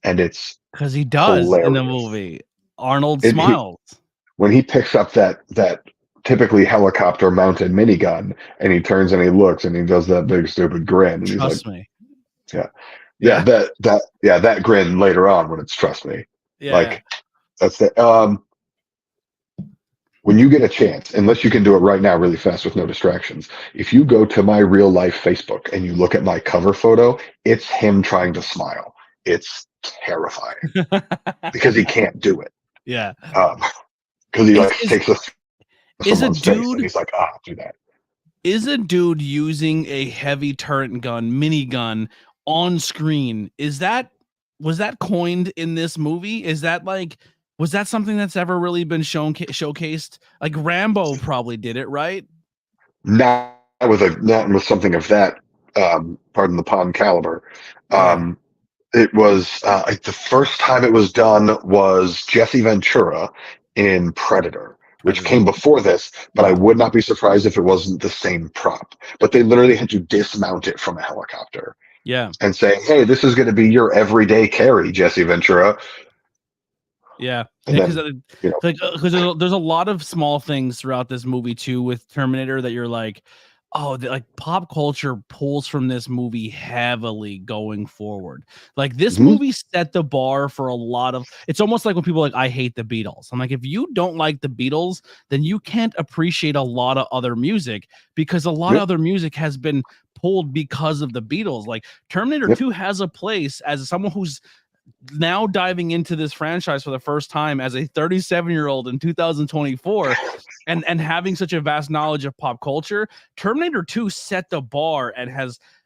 And it's because he does hilarious. in the movie. Arnold It- he- smiles. When he picks up that typically helicopter mounted minigun and he turns and he looks and he does that big stupid grin and he's Trust like, me. yeah, that grin later on when it's trust me. Yeah. Like that's the when you get a chance, unless you can do it right now really fast with no distractions, if you go to my real life Facebook and you look at my cover photo, it's him trying to smile. It's terrifying because he can't do it. Yeah. Because he like takes us is a someone's face dude and he's like, do that. Is a dude using a heavy turret gun, minigun on screen? Was that coined in this movie? Was that something that's ever really been showcased? Like Rambo probably did it, right? Not with something of that pardon the pun caliber. It was the first time it was done was Jesse Ventura in Predator, which came before this, but I would not be surprised if it wasn't the same prop. But they literally had to dismount it from a helicopter. Yeah. And say, hey, this is going to be your everyday carry, Jesse Ventura. Yeah. Because there's a lot of small things throughout this movie too with Terminator that you're like, oh, like pop culture pulls from this movie heavily going forward. Like this movie set the bar for a lot of. It's almost like when people are like, I hate the Beatles. I'm like, if you don't like the Beatles, then you can't appreciate a lot of other music because a lot of other music has been pulled because of the Beatles. Like Terminator 2 has a place as someone who's now diving into this franchise for the first time as a 37-year-old in 2024 and having such a vast knowledge of pop culture. Terminator 2 set the bar and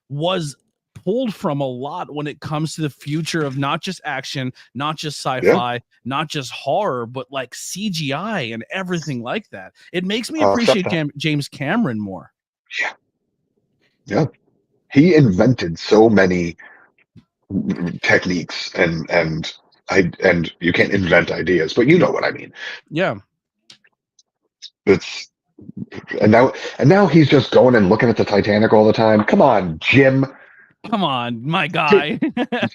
was pulled from a lot when it comes to the future of not just action, not just sci-fi, not just horror, but like CGI and everything like that. It makes me appreciate James Cameron more. Yeah. He invented so many techniques and you can't invent ideas, but you know what I mean. Yeah. It's and now he's just going and looking at the Titanic all the time. Come on, Jim. Come on, my guy.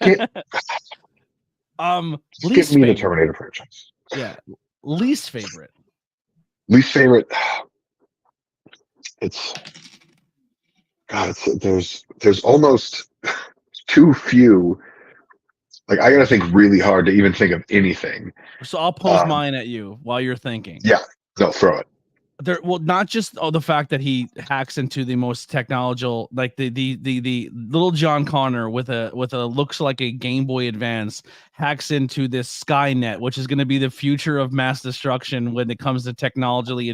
Get me the Terminator franchise. Yeah. Least favorite. It's God, there's almost too few. Like I gotta think really hard to even think of anything. So I'll pose mine at you while you're thinking. Yeah, no, throw it. Not just the fact that he hacks into the most technological, like the little John Connor with a looks like a Game Boy Advance hacks into this Skynet, which is going to be the future of mass destruction when it comes to technologically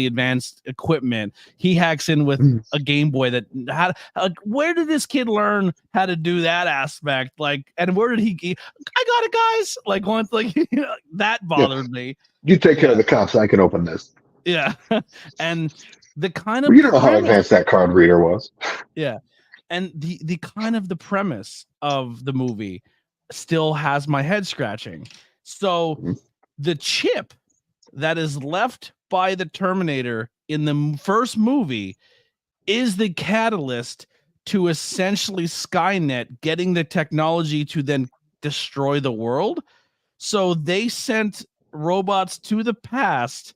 advanced equipment. He hacks in with a Game Boy where did this kid learn how to do that aspect? Like, and where did he? I got it, guys. Like once, like that bothered me. You take care of the cops. I can open this. Yeah, and the kind of you don't know how advanced that card reader was. Yeah, and the kind of the premise of the movie still has my head scratching. So the chip that is left by the Terminator in the first movie is the catalyst to essentially Skynet getting the technology to then destroy the world. So they sent robots to the past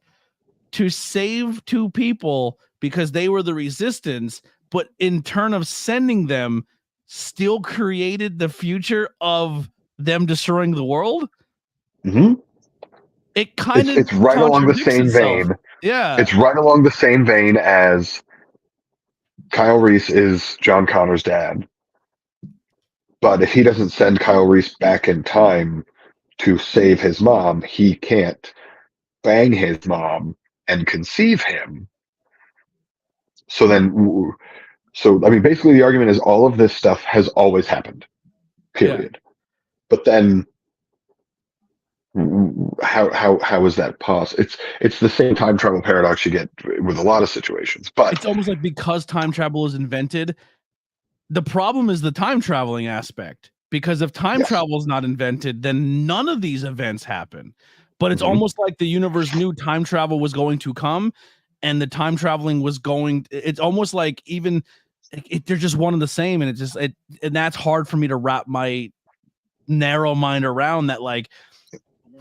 to save two people because they were the resistance, but in turn of sending them still created the future of them destroying the world. It kind of it's right along the same vein. Yeah, it's right along the same vein as Kyle Reese is John Connor's dad, but if he doesn't send Kyle Reese back in time to save his mom, he can't bang his mom and conceive him. So I mean, basically the argument is all of this stuff has always happened, period. Yeah. But then how is that possible? It's the same time travel paradox you get with a lot of situations, but it's almost like because time travel is invented, the problem is the time traveling aspect. because if time travel is not invented, then none of these events happen. But it's almost like the universe knew time travel was going to come, and the time traveling was going. It's almost like even they're just one and the same, and and that's hard for me to wrap my narrow mind around. That like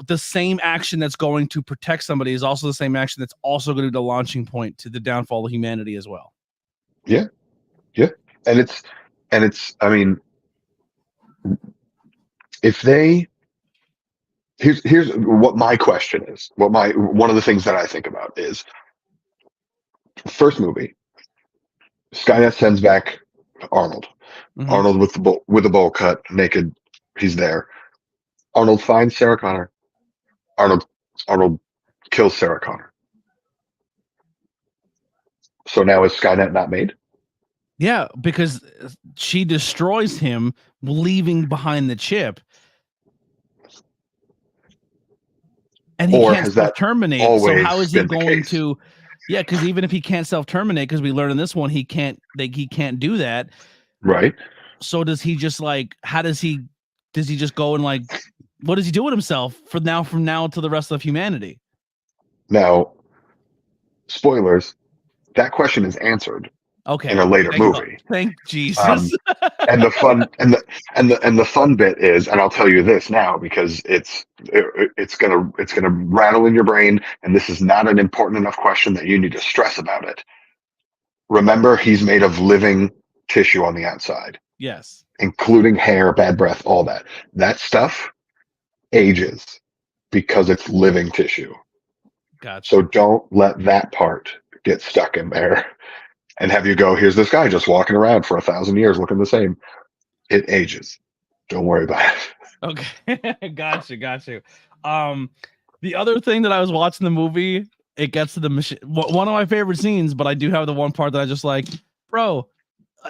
the same action that's going to protect somebody is also the same action that's also going to be the launching point to the downfall of humanity as well. Yeah, and it's. I mean, if they. Here's what my question is. One of the things that I think about is first movie. Skynet sends back Arnold. Arnold with the bowl cut, naked. He's there. Arnold finds Sarah Connor. Arnold kills Sarah Connor. So now is Skynet not made? Yeah, because she destroys him, leaving behind the chip. And he can't self-terminate. So how is he going to? Yeah, because even if he can't self-terminate, because we learned in this one he can't do that. Right. So does he just like? How does he? Does he just go and like? What does he do with himself from now to the rest of humanity? Now, spoilers. That question is answered. Okay. In a later movie. Thank Jesus. And the fun bit is, and I'll tell you this now because it's gonna rattle in your brain, and this is not an important enough question that you need to stress about it. Remember, he's made of living tissue on the outside. Yes. Including hair, bad breath, all that. That stuff ages because it's living tissue. Gotcha. So don't let that part get stuck in there. And have you go, here's this guy just walking around for 1,000 years looking the same. It ages. Don't worry about it. Okay. Gotcha. The other thing that I was watching the movie, it gets to the machine. One of my favorite scenes, but I do have the one part that I just like, bro.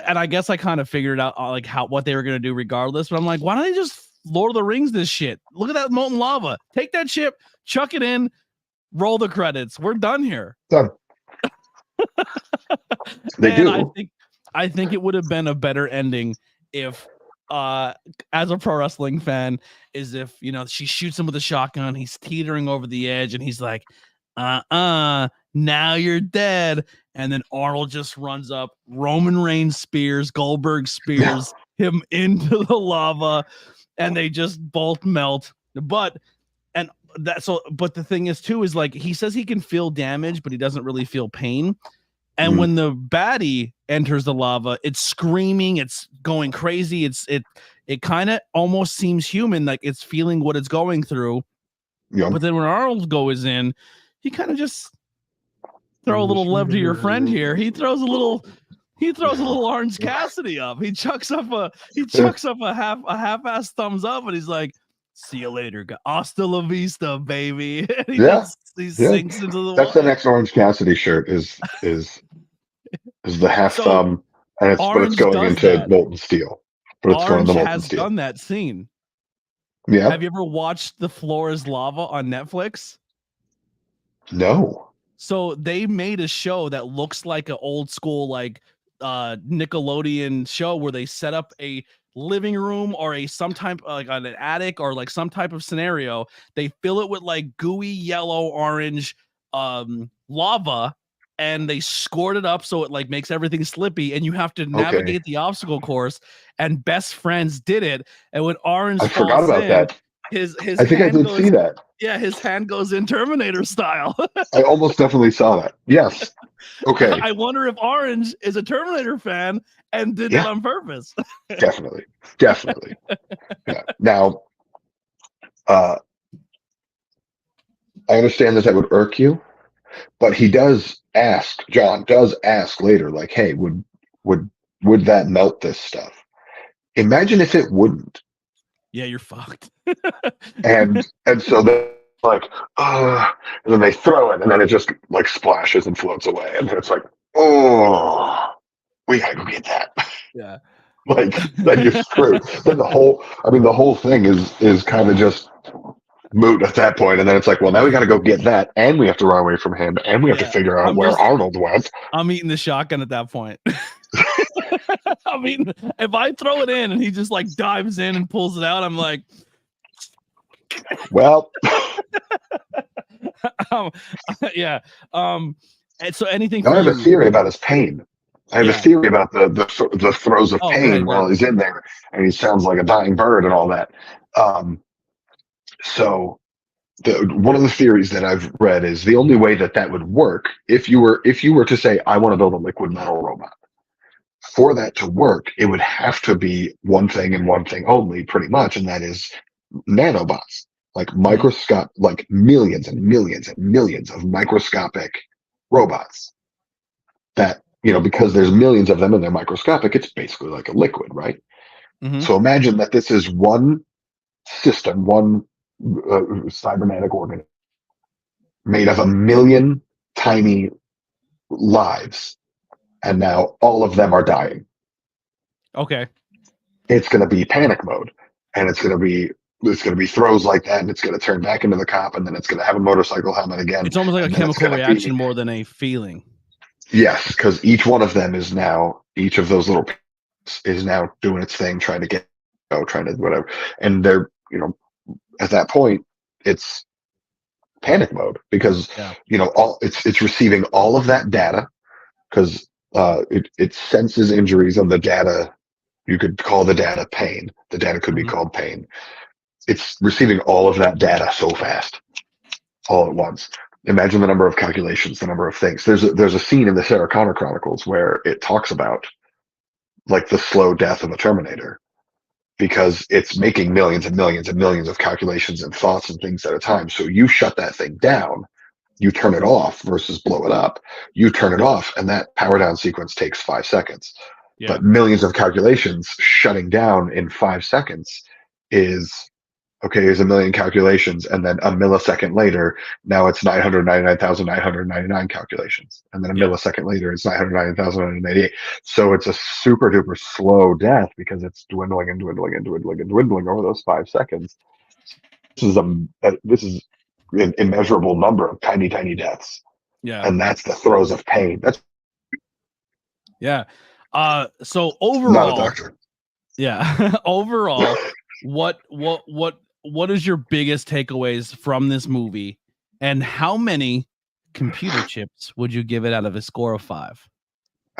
And I guess I kind of figured out like what they were going to do regardless. But I'm like, why don't they just Lord of the Rings this shit? Look at that molten lava. Take that ship, chuck it in, roll the credits. We're done here. Done. They do. I think it would have been a better ending if as a pro wrestling fan, is if she shoots him with a shotgun, he's teetering over the edge, and he's like, now you're dead. And then Arnold just runs up, Roman Reigns spears, Goldberg spears him into the lava, and they just both melt. But the thing is too, is like he says he can feel damage, but he doesn't really feel pain. And when the baddie enters the lava, it's screaming, it's going crazy. It kind of almost seems human, like it's feeling what it's going through. Yeah. But then when Arnold goes in, he kind of just throw a little love to your friend here. He throws a little Orange Cassidy up. He chucks up a half-ass thumbs up, and he's like, "See you later, hasta la vista, baby." And he sinks into the That's water. The next Orange Cassidy shirt is the half thumb, and it's going into molten steel. But it's going to molten steel. Done that scene. Yeah. Have you ever watched The Floor is Lava on Netflix? No. So they made a show that looks like an old school Nickelodeon show where they set up a living room or some type like an attic or like some type of scenario. They fill it with like gooey yellow orange lava, and they scored it up so it like makes everything slippy, and you have to navigate the obstacle course. And Best Friends did it, and when Orange forgot about that. His I think I did see that. Yeah, his hand goes in Terminator style. I almost definitely saw that. Yes. Okay. I wonder if Orange is a Terminator fan and did it on purpose. Definitely. Yeah. Now, I understand that would irk you, but John does ask later, like, hey, would that melt this stuff? Imagine if it wouldn't. Yeah, you're fucked. and so they're like, and then they throw it, and then it just like splashes and floats away, and then it's like, oh, we gotta go get that. Yeah. Like then you're screwed. Then the whole thing is kind of just moot at that point, and then it's like, well, now we got to go get that, and we have to run away from him, and we have to figure out where Arnold went. I'm eating the shotgun at that point. I mean, if I throw it in and he just like dives in and pulls it out, I'm like, well, yeah. And so anything I for have a you? theory about his pain. I have a Yeah. theory about the throes of Oh, pain go while ahead. he's in there, and he sounds like a dying bird and all that. So one of the theories that I've read is the only way that would work if you were to say, I want to build a liquid metal robot. For that to work, it would have to be one thing and one thing only, pretty much, and that is nanobots, like like millions and millions and millions of microscopic robots that, because there's millions of them and they're microscopic, it's basically like a liquid, right? Mm-hmm. So imagine that this is one system, one cybernetic organ made of a million tiny lives, and now all of them are dying. Okay. It's going to be panic mode, and it's going to be throws like that, and it's going to turn back into the cop, and then it's going to have a motorcycle helmet again. It's almost like a and then it's chemical gonna reaction be, more than a feeling. yes, because each one of them is now, each of those little pieces is now doing its thing, trying to get, trying to whatever, and they're, at that point, it's panic mode because Yeah. all it's receiving all of that data because it senses injuries on the data. You could call the data pain. The data could be called pain. It's receiving all of that data so fast, all at once. Imagine the number of calculations, the number of things. There's a scene in the Sarah Connor Chronicles where it talks about like the slow death of a Terminator because it's making millions and millions and millions of calculations and thoughts and things at a time. So you shut that thing down, you turn it off versus blow it up. You turn it off, and that power down sequence takes 5 seconds. Yeah. But millions of calculations shutting down in 5 seconds is, okay, here's a million calculations, and then a millisecond later, now it's 999,999 calculations. And then a millisecond later, it's 999,988. So it's a super duper slow death because it's dwindling and dwindling and dwindling and dwindling over those 5 seconds. This is an immeasurable number of tiny, tiny deaths. Yeah. And that's the throes of pain. That's So overall, not a doctor. Yeah. Overall, what is your biggest takeaways from this movie, and how many computer chips would you give it out of a score of 5?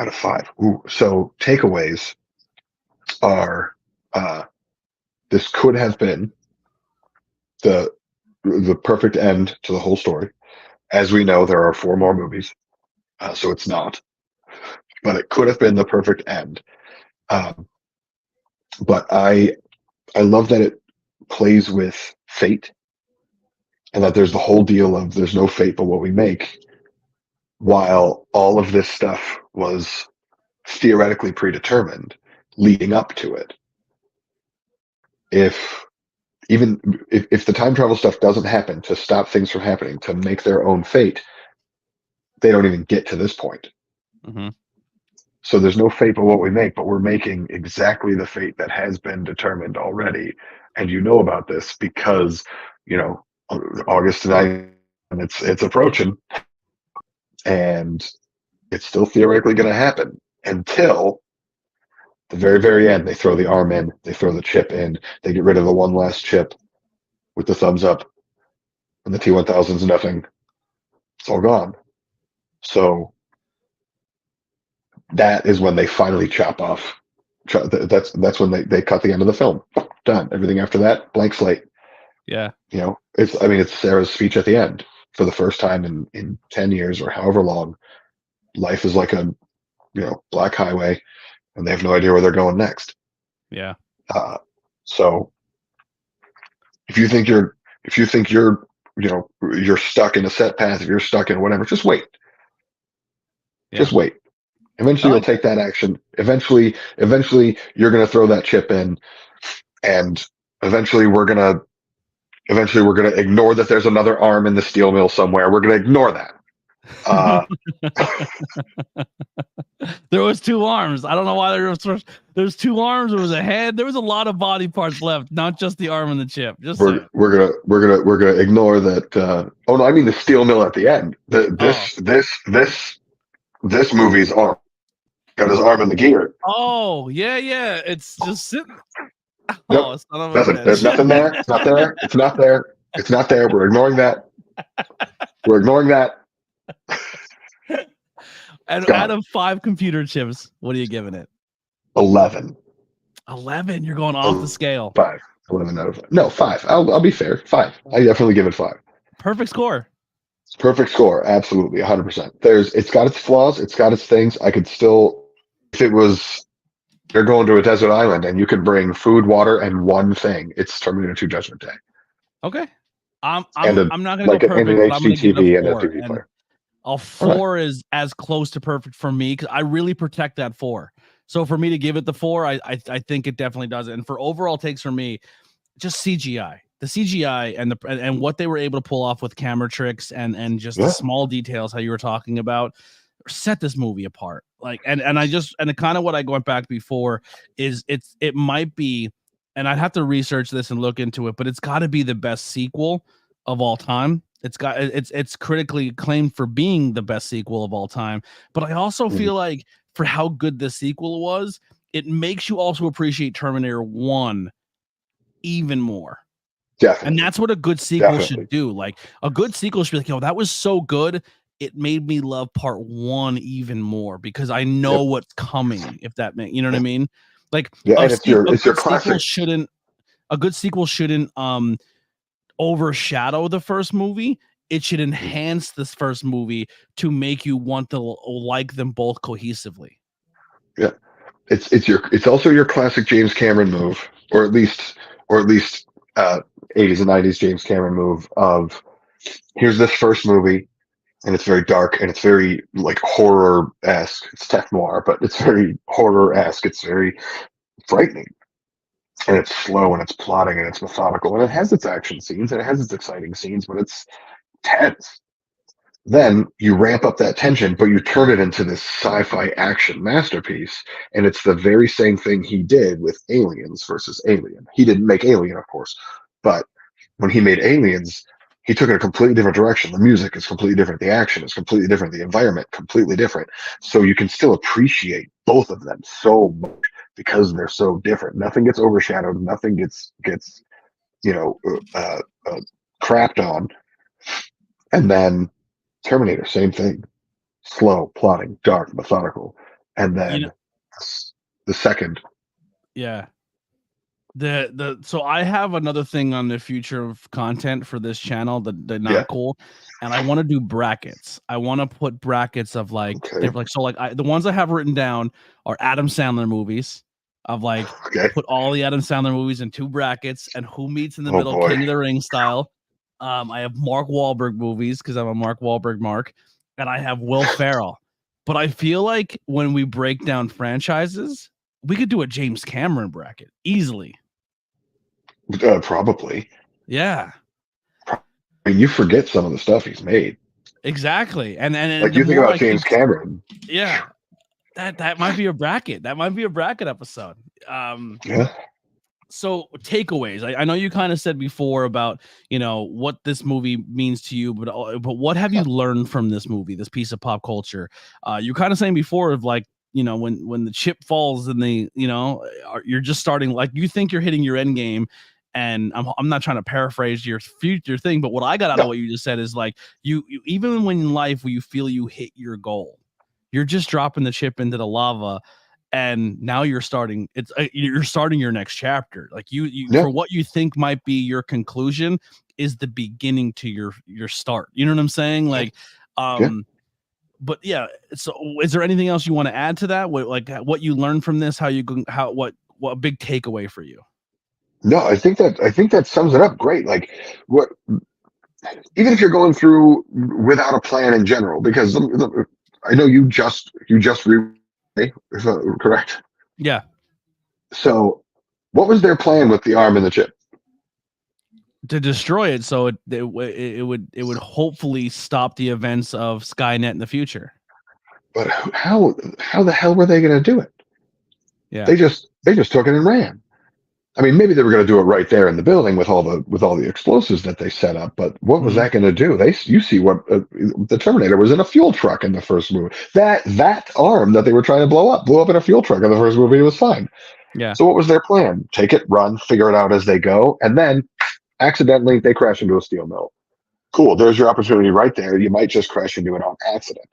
Out of 5. Ooh, so takeaways are this could have been the perfect end to the whole story. As we know, there are 4 more movies, so it's not. But it could have been the perfect end. But I love that it plays with fate, and that there's the whole deal of there's no fate but what we make, while all of this stuff was theoretically predetermined leading up to it. If the time travel stuff doesn't happen to stop things from happening, to make their own fate, they don't even get to this point. Mm-hmm. So there's no fate but what we make, but we're making exactly the fate that has been determined already. And you know about this because, August 9th, and it's approaching, and it's still theoretically going to happen until the very, very end. They throw the arm in, they throw the chip in, they get rid of the one last chip with the thumbs up, and the T-1000's nothing. It's all gone. So that is when they finally chop off. That's when they cut the end of the film. Done. Everything after that, blank slate. Yeah. It's Sarah's speech at the end. For the first time in 10 years or however long, life is like a, black highway, and they have no idea where they're going next. Yeah. So if you think you're you're stuck in a set path, if you're stuck in whatever, just wait. Yeah. Just wait. Eventually you'll take that action. Eventually you're going to throw that chip in, and eventually we're going to ignore that there's another arm in the steel mill somewhere. We're going to ignore that. There was 2 arms. I don't know why there's 2 arms. There was a head. There was a lot of body parts left, not just the arm and the chip. We're gonna ignore that. Oh no, I mean the steel mill at the end. This movie's arm got his arm in the gear. Oh, yeah. It's just sitting. Nope. Oh, son of a Nothing. bitch. There's nothing there. It's not there. It's not there. It's not there. We're ignoring that. We're ignoring that. And out of 5 computer chips, what are you giving it? 11. 11. You're going off the scale. 5. 11 out of 5. No, 5. I'll be fair. 5. I definitely give it 5. Perfect score. Perfect score. Absolutely. 100%. It's got its flaws. It's got its things. I could still, if it was, you're going to a desert island and you could bring food, water, and one thing, it's Terminator 2 Judgment Day. Okay. I'm not going to like go perfect, but I'm going to give it a 4. and a TV player. A 4 is as close to perfect for me because I really protect that 4. So for me to give it the 4, I think it definitely does it. And for overall takes for me, just CGI, the CGI and what they were able to pull off with camera tricks and just the small details, how you were talking about, set this movie apart. Like, and kind of what I went back before is it might be, and I'd have to research this and look into it, but it's got to be the best sequel of all time. It's critically acclaimed for being the best sequel of all time. But I also feel like for how good the sequel was, it makes you also appreciate Terminator 1 even more. Definitely. And that's what a good sequel should do. Like a good sequel should be like, yo, that was so good. It made me love part 1 even more because I know what's coming. If that makes, you know what I mean? Like it's your classic. A good sequel shouldn't overshadow the first movie. It should enhance this first movie to make you want to like them both cohesively. Yeah, it's also your classic James Cameron move, or at least 80s and 90s James Cameron move of here's this first movie and it's very dark and it's very like horror-esque. It's tech noir, but it's very horror-esque. It's very frightening. And it's slow and it's plotting and it's methodical and it has its action scenes and it has its exciting scenes, but it's tense. Then you ramp up that tension, but you turn it into this sci-fi action masterpiece. And it's the very same thing he did with Aliens versus Alien. He didn't make Alien, of course, but when he made Aliens, he took it a completely different direction. The music is completely different. The action is completely different. The environment completely different. So you can still appreciate both of them so much because they're so different. Nothing gets overshadowed. Nothing gets crapped on. And then Terminator, same thing. Slow, plotting, dark, methodical. And then the second. Yeah. So I have another thing on the future of content for this channel that not cool, and I want to do brackets. I want to put brackets of like the ones I have written down are Adam Sandler movies. Of like put all the Adam Sandler movies in 2 brackets and who meets in the middle, boy. King of the Ring style. I have Mark Wahlberg movies because I'm a Mark Wahlberg Mark, and I have Will Ferrell. But I feel like when we break down franchises, we could do a James Cameron bracket easily. Probably. Yeah. I mean, you forget some of the stuff he's made. Exactly. And like you think about James Cameron. Yeah. That might be a bracket. That might be a bracket episode. So takeaways. I know you kind of said before about, what this movie means to you, but what have you learned from this movie, this piece of pop culture? You kind of saying before of like, when the chip falls and you're just starting, like you think you're hitting your end game. And I'm not trying to paraphrase your future thing, but what I got out of what you just said is like you even when in life where you feel you hit your goal, you're just dropping the chip into the lava, and now you're starting. You're starting your next chapter. Like for what you think might be your conclusion is the beginning to your start. You know what I'm saying? Like, but yeah. So, is there anything else you want to add to that? What you learned from this? What a big takeaway for you? No, I think that sums it up great. Like even if you're going through without a plan in general, because I know you just is that correct? Yeah. So what was their plan with the arm and the chip? To destroy it, so it would hopefully stop the events of Skynet in the future. But how the hell were they going to do it? Yeah. They just took it and ran. I mean, maybe they were going to do it right there in the building with all the explosives that they set up. But what was that going to do? You see what the Terminator was in a fuel truck in the first movie. That arm that they were trying to blew up in a fuel truck in the first movie. It was fine. Yeah. So what was their plan? Take it, run, figure it out as they go, and then accidentally they crash into a steel mill. Cool. There's your opportunity right there. You might just crash into it on accident.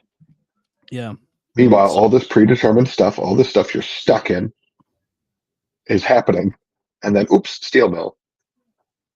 Yeah. Meanwhile, all this predetermined stuff, all this stuff you're stuck in, is happening. And then, oops, steel mill.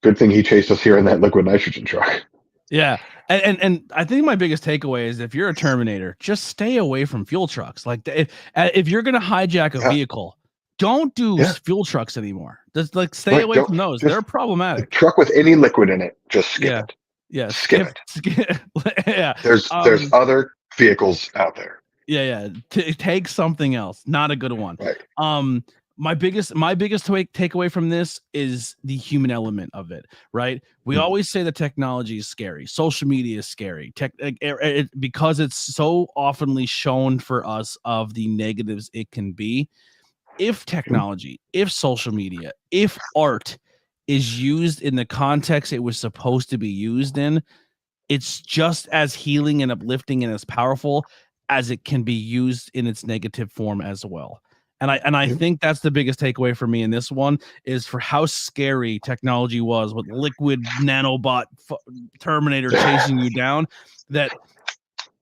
Good thing he chased us here in that liquid nitrogen truck. Yeah. And I think my biggest takeaway is if you're a Terminator, just stay away from fuel trucks. Like if you're going to hijack a vehicle, don't do fuel trucks anymore. Just like stay away from those. They're problematic. A truck with any liquid in it, just skip it. Yeah. Skip it. Yeah. There's other vehicles out there. Yeah. Take something else. Not a good one. Right. My biggest takeaway from this is the human element of it, right? We always say that technology is scary. Social media is scary because it's so oftenly shown for us of the negatives it can be. If technology, if social media, if art is used in the context it was supposed to be used in, it's just as healing and uplifting and as powerful as it can be used in its negative form as well. And I think that's the biggest takeaway for me in this one is for how scary technology was with liquid nanobot Terminator chasing you down, that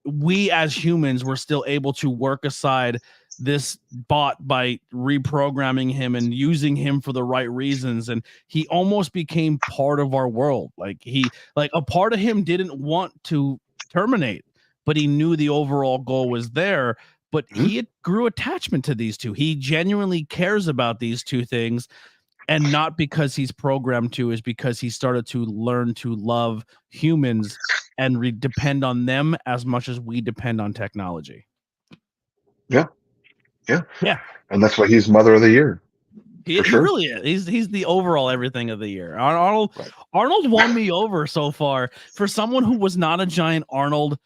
we as humans were still able to work aside this bot by reprogramming him and using him for the right reasons. And he almost became part of our world. Like a part of him didn't want to terminate, but he knew the overall goal was there. But he grew attachment to these two. He genuinely cares about these two things, and not because he's programmed to, is because he started to learn to love humans and depend on them as much as we depend on technology. Yeah. And that's why he's Mother of the Year. He really is. He's the overall everything of the year. Arnold won me over so far for someone who was not a giant Arnold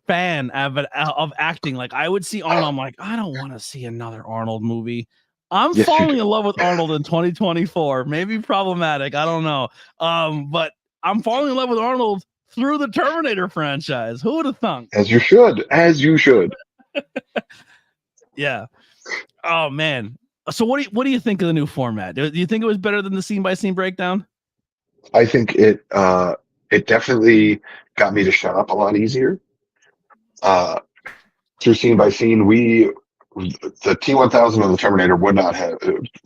fan of acting. Like I would see Arnold, I'm like, I don't want to see another Arnold movie. I'm falling in love with Arnold in 2024. Maybe problematic, I don't know. But I'm falling in love with Arnold through the Terminator franchise. Who would have thunk? As you should. Yeah. Oh man. So what do you think of the new format? Do you think it was better than the scene by scene breakdown? I think it definitely got me to shut up a lot easier. Through scene by scene, the T-1000 and the Terminator would not have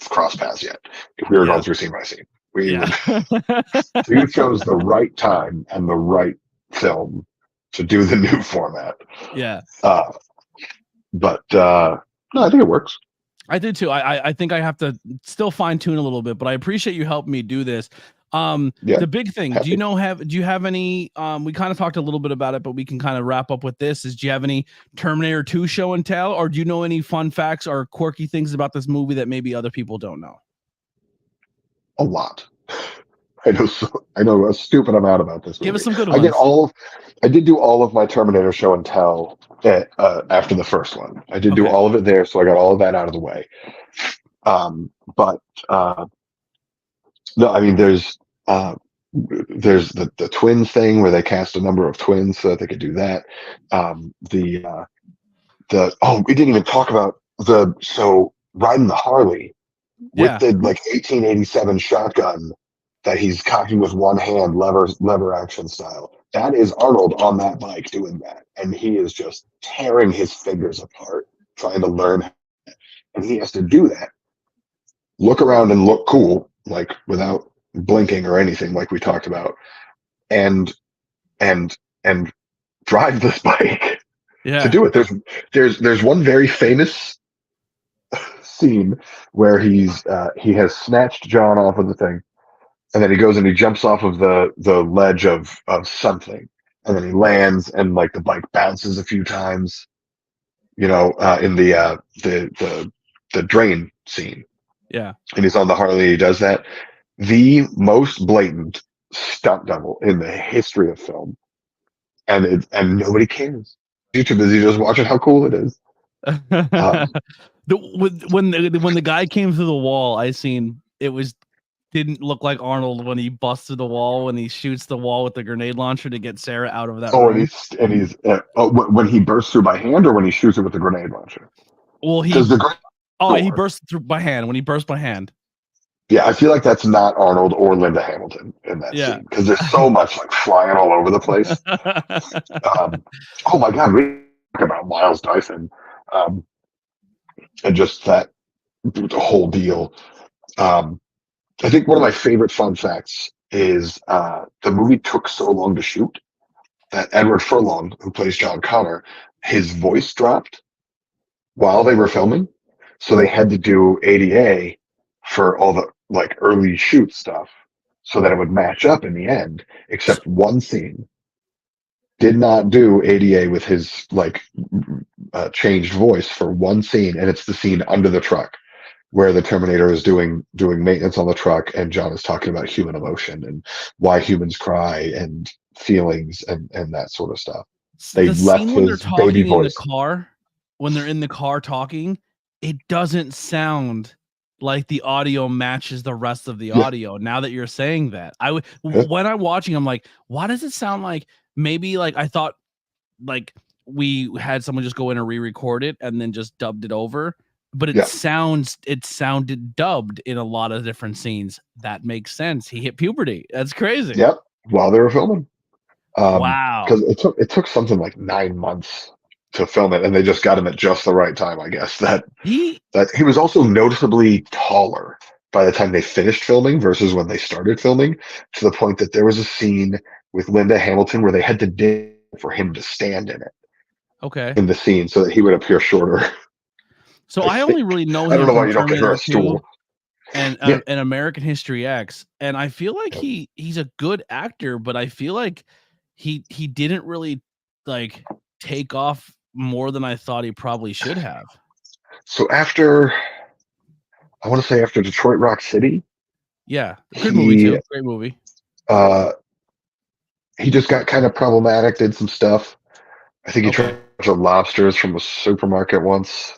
crossed paths yet if we were going through scene by scene. You chose the right time and the right film to do the new format. Yeah. But no, I think it works. I do too. I think I have to still fine tune a little bit, but I appreciate you helping me do this. The big thing, do you have any, we kind of talked a little bit about it, but we can kind of wrap up with this, do you have any Terminator 2 show and tell, or do you know any fun facts or quirky things about this movie that maybe other people don't know? A lot. I know a stupid amount about this movie. Give us some good ones. I did do all of my Terminator show and tell after the first one. I did do all of it there, so I got all of that out of the way. No, I mean, there's the twins thing where they cast a number of twins so that they could do that. We didn't even talk about riding the Harley with the 1887 shotgun that he's cocking with one hand, lever action style. That is Arnold on that bike doing that, and he is just tearing his fingers apart trying to learn, and he has to do that. Look around and look cool, like without blinking or anything, like we talked about, and drive this bike to do it. There's one very famous scene where he has snatched John off of the thing, and then he goes and he jumps off of the ledge of something, and then he lands, and like the bike bounces a few times, in the drain scene. Yeah. And he's on the Harley. He does that. The most blatant stunt double in the history of film. And nobody cares. You're too busy just watching how cool it is. When the guy came through the wall, I seen it didn't look like Arnold when he busts through the wall, when he shoots the wall with the grenade launcher to get Sarah out of that room. When he bursts through by hand or when he shoots it with the grenade launcher. Well, he burst through by hand. When he burst by hand. Yeah, I feel like that's not Arnold or Linda Hamilton in that scene because there's so much like flying all over the place. Oh my God, we talk about Miles Dyson, and just the whole deal. I think one of my favorite fun facts is the movie took so long to shoot that Edward Furlong, who plays John Connor, his voice dropped while they were filming, so they had to do ADA for all the like early shoot stuff so that it would match up in the end, except one scene did not do ADA with his like changed voice for one scene, and it's the scene under the truck where the Terminator is doing maintenance on the truck, and John is talking about human emotion and why humans cry and feelings and that sort of stuff. They left when they're his talking baby in voice. the car, when they're in the car talking, it doesn't sound like the audio matches the rest of the audio. Now that you're saying that, when I'm watching, I'm like, why does it sound like maybe like I thought like we had someone just go in and re-record it and then just dubbed it over, but it sounded dubbed in a lot of different scenes. That makes sense. He hit puberty. That's crazy. Yep, while they were filming. Wow. Because it took something like 9 months to film it, and they just got him at just the right time, I guess. That he was also noticeably taller by the time they finished filming versus when they started filming, to the point that there was a scene with Linda Hamilton where they had to dig for him to stand in it. Okay. In the scene so that he would appear shorter. So I only really know him. I don't know why you don't get her a stool. And an American History X, and I feel like he's a good actor, but I feel like he didn't really like take off more than I thought he probably should have. So after Detroit Rock City, good movie too. Great movie. He just got kind of problematic. Did some stuff. I think he tried to lobsters from a supermarket once.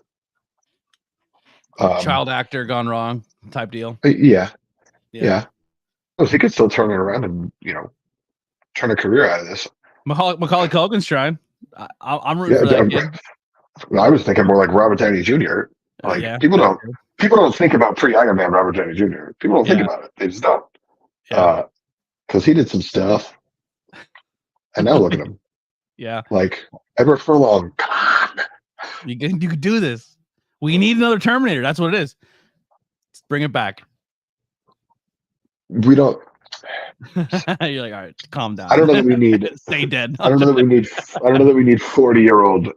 Child actor gone wrong type deal. Yeah. So he could still turn it around and turn a career out of this. Macaulay Culkin's trying. I'm rooting for that kid. I was thinking more like Robert Downey Jr. Like people don't think about pre-Iron Man Robert Downey Jr. People don't think about it. They just don't. Because he did some stuff, and now look at him. Yeah. Like Edward Furlong. Come on. You could do this. We need another Terminator. That's what it is. Let's bring it back. We don't. You're like, all right, calm down. I don't know that we need. Stay dead. I don't know that we need 40-year-old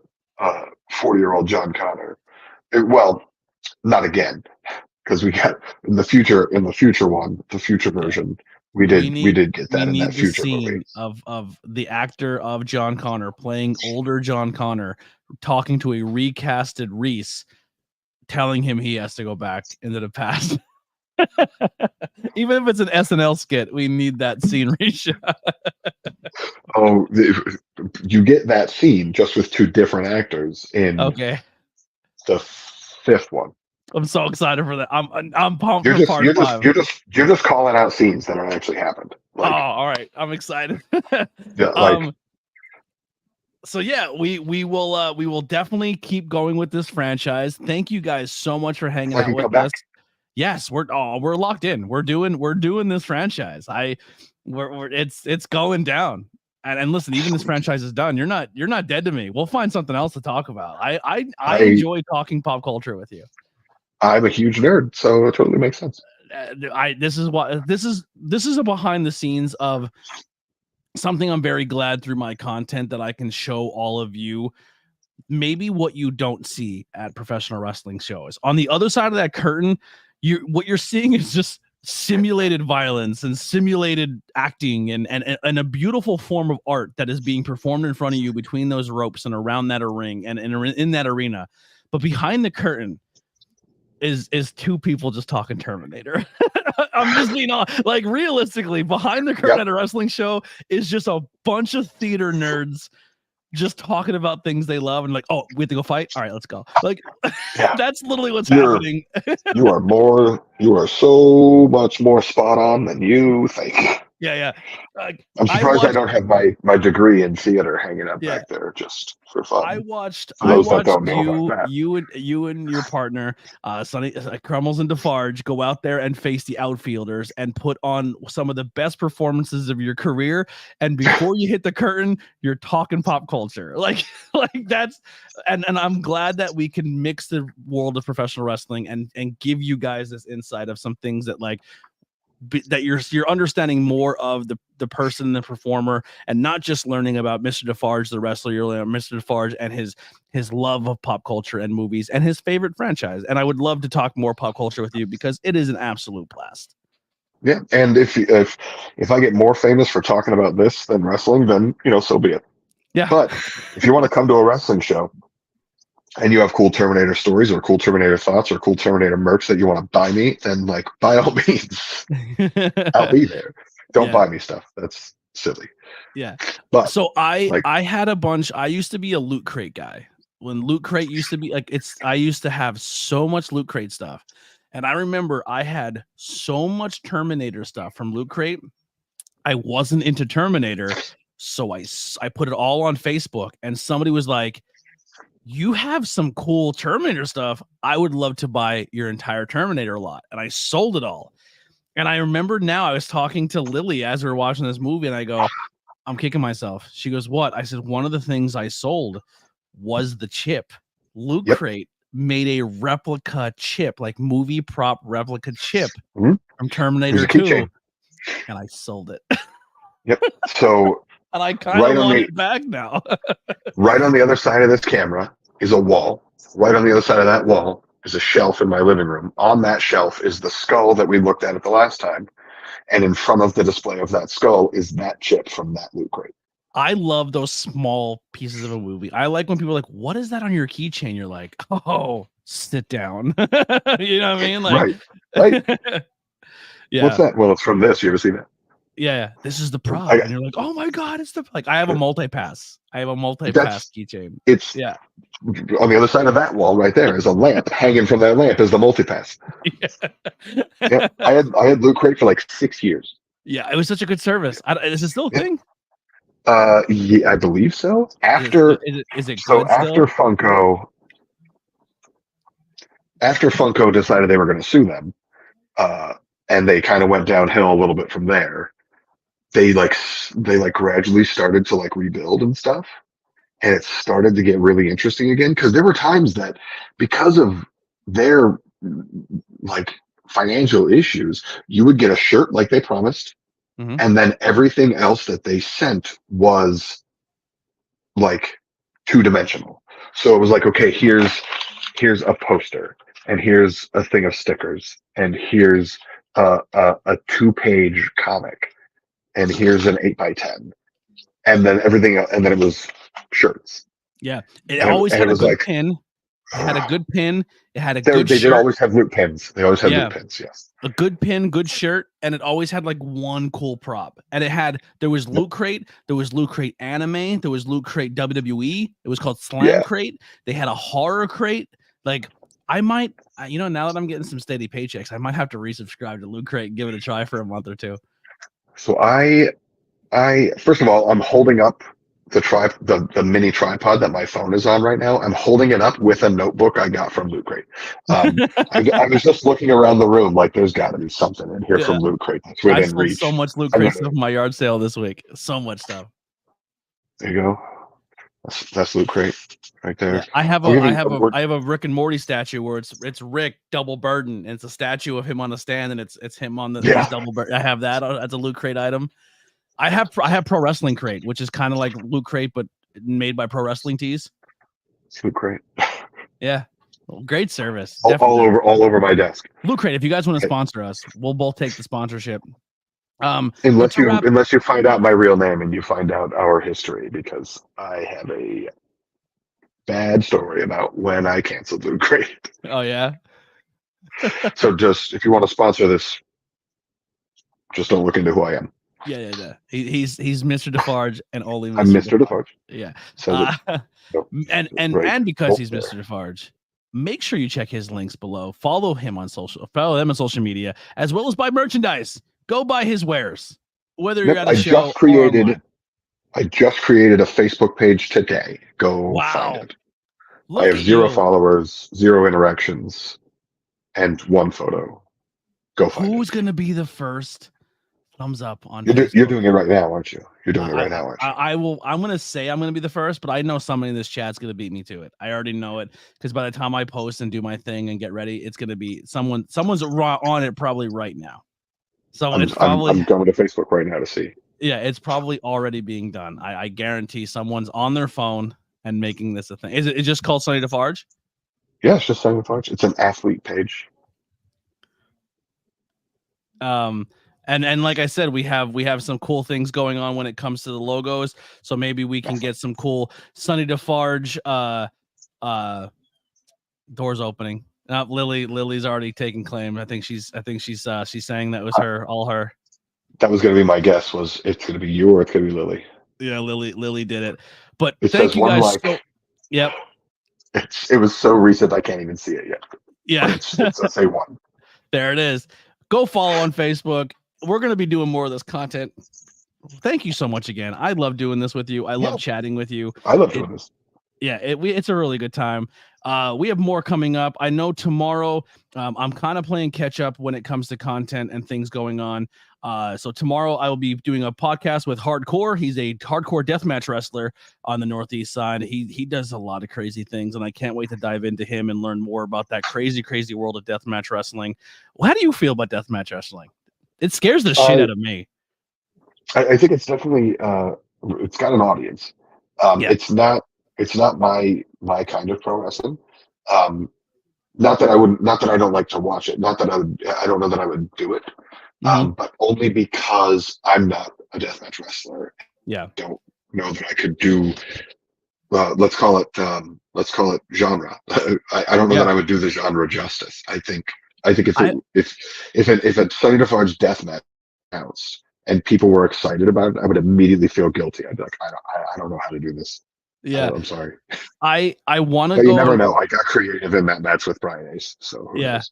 John Connor. Well, not again, because we got in the future version. We did get that in that future movie of the actor of John Connor playing older John Connor, talking to a recasted Reese, telling him he has to go back into the past. Even if it's an SNL skit, we need that scene reshot. Oh, you get that scene just with two different actors in the fifth one. I'm so excited for that. I'm pumped you're for just, part you're 5. Just, you're just calling out scenes that actually happened. Like, all right. I'm excited. So yeah, we will definitely keep going with this franchise. Thank you guys so much for hanging out with us. Yes, we're locked in. We're doing this franchise. It's going down. And listen, even this franchise is done. You're not dead to me. We'll find something else to talk about. I enjoy talking pop culture with you. I'm a huge nerd, so it totally makes sense. This is a behind the scenes of something I'm very glad through my content that I can show all of you. Maybe what you don't see at professional wrestling shows. On the other side of that curtain, what you're seeing is just simulated violence and simulated acting and a beautiful form of art that is being performed in front of you between those ropes and around that ring and in that arena. But behind the curtain is two people just talking Terminator. I'm just being like, realistically, behind the curtain at a wrestling show is just a bunch of theater nerds just talking about things they love and like, oh, we have to go fight. All right, let's go. Like, Yeah. that's literally what's happening. You are so much more spot on than you think. Yeah. I'm surprised I don't have my degree in theater hanging up back there just for fun. I watched you and your partner, Sonny, Crummels and Defarge, go out there and face the outfielders and put on some of the best performances of your career. And before you hit the curtain, you're talking pop culture. Like that's and I'm glad that we can mix the world of professional wrestling and give you guys this insight of some things that that you're understanding more of the person, the performer, and not just learning about Mr. Defarge, the wrestler. You're learning about Mr. Defarge and his love of pop culture and movies and his favorite franchise. And I would love to talk more pop culture with you because it is an absolute blast. Yeah, and if I get more famous for talking about this than wrestling, then so be it. Yeah. But if you want to come to a wrestling show and you have cool Terminator stories or cool Terminator thoughts or cool Terminator merch that you want to buy me, then by all means, I'll be there. Don't buy me stuff. That's silly. Yeah. But so I had a bunch. I used to be a Loot Crate guy. When Loot Crate used to be I used to have so much Loot Crate stuff. And I remember I had so much Terminator stuff from Loot Crate. I wasn't into Terminator. So I put it all on Facebook and somebody was like, you have some cool Terminator stuff. I would love to buy your entire Terminator lot. And I sold it all. And I remember now I was talking to Lily as we were watching this movie and I go, I'm kicking myself. She goes, what? I said, one of the things I sold was the chip. Loot Crate made a replica chip, like movie prop replica chip from Terminator 2. And I sold it. Yep. So and I kind of want it back now. Right on the other side of this camera is a wall. Right on the other side of that wall is a shelf in my living room. On that shelf is the skull that we looked at the last time. And in front of the display of that skull is that chip from that Loot Crate. I love those small pieces of a movie. I like when people are like, what is that on your keychain? You're like, oh, sit down. You know what I mean? Like, right. Yeah. What's that? Well, it's from this. You ever see that? Yeah, this is the prop, and you're like, "Oh my god, it's the I have a multi-pass. I have a multi-pass keychain." It's on the other side of that wall, right there, is a lamp. Hanging from that lamp is the multi-pass. Yeah, I had Loot Crate for like 6 years. Yeah, it was such a good service. Is it still a thing? Yeah, I believe so. After is it so good after still? Funko decided they were going to sue them, and they kind of went downhill a little bit from there. They gradually started to rebuild and stuff, and it started to get really interesting again because there were times that because of their financial issues, you would get a shirt like they promised, and then everything else that they sent was two-dimensional. So it was like, okay, here's a poster, and here's a thing of stickers, and here's a 2-page comic, and here's an 8x10, and then everything else, and then it was shirts. Yeah, it always had a good pin. It had a good pin. It had a good shirt. They did always have loot pins. They always had loot pins, yes. A good pin, good shirt, and it always had one cool prop. And there was Loot Crate, there was Loot Crate Anime, there was Loot Crate WWE. It was called Slam Crate. They had a horror crate. I might, now that I'm getting some steady paychecks, I might have to resubscribe to Loot Crate and give it a try for a month or two. So I first of all, I'm holding up the mini tripod that my phone is on right now. I'm holding it up with a notebook I got from Loot Crate. I was just looking around the room there's got to be something in here from Loot Crate that's within reach. So much Loot Crate stuff in my yard sale this week. So much stuff. There you go. That's Loot Crate right there. Yeah, I have a Rick and Morty statue where it's Rick double burden, and it's a statue of him on a stand, and it's him on the double burden. I have that as a Loot Crate item. I have Pro Wrestling Crate, which is kind of like Loot Crate but made by Pro Wrestling Tees. Loot Crate. Yeah, great service. All over my desk. Loot Crate, if you guys want to sponsor us, we'll both take the sponsorship. Unless you find out my real name and you find out our history, because I have a bad story about when I canceled Loot Crate. Oh yeah. So just if you want to sponsor this, just don't look into who I am. Yeah. He's Mr. Defarge and only Mr. I'm Mr. Defarge. Yeah. So that, And because he's Mr. Defarge, make sure you check his links below. Follow them on social media, as well as buy merchandise. Go buy his wares, whether you're at a show or online. I just created a Facebook page today. Go find it. I have 0 followers, 0 interactions, and 1 photo. Go find it. Who's going to be the first thumbs up on You're doing it right now, aren't you? You're doing it right now, aren't you? I'm going to say I'm going to be the first, but I know somebody in this chat's going to beat me to it. I already know it, because by the time I post and do my thing and get ready, it's going to be someone's on it probably right now. So I'm going to Facebook right now to see. Yeah, it's probably already being done. I guarantee someone's on their phone and making this a thing. Is it just called Sonny Defarge? Yeah, it's just Sonny Defarge. It's an athlete page. And like I said, we have some cool things going on when it comes to the logos. So maybe we can get some cool Sonny Defarge doors opening. Lily's already taken claim. I think she's saying that was all her. That was going to be my guess. Was it's going to be you or it's going to be Lily? Yeah, Lily did it. But it thank says you guys. Yep. It was so recent I can't even see it yet. Yeah. It's say 1. There it is. Go follow on Facebook. We're going to be doing more of this content. Thank you so much again. I love doing this with you. I love chatting with you. I love doing this. Yeah, it's a really good time. We have more coming up. I know tomorrow I'm kind of playing catch up when it comes to content and things going on. So tomorrow I will be doing a podcast with Hardcore. He's a hardcore deathmatch wrestler on the Northeast side. He does a lot of crazy things, and I can't wait to dive into him and learn more about that crazy world of deathmatch wrestling. Well, how do you feel about deathmatch wrestling? It scares the shit out of me. I think it's definitely it's got an audience. It's not my kind of pro wrestling. Not that I don't like to watch it. Not that I don't know that I would do it. But only because I'm not a deathmatch wrestler. Yeah. I don't know that I could do let's call it genre. I don't know that I would do the genre justice. I think if a Sonny Defarge deathmatch announced and people were excited about it, I would immediately feel guilty. I'd be like, I don't know how to do this. Yeah, I'm sorry. I want to go. You never know. I got creative in that match with Brian Ace. So yeah, knows?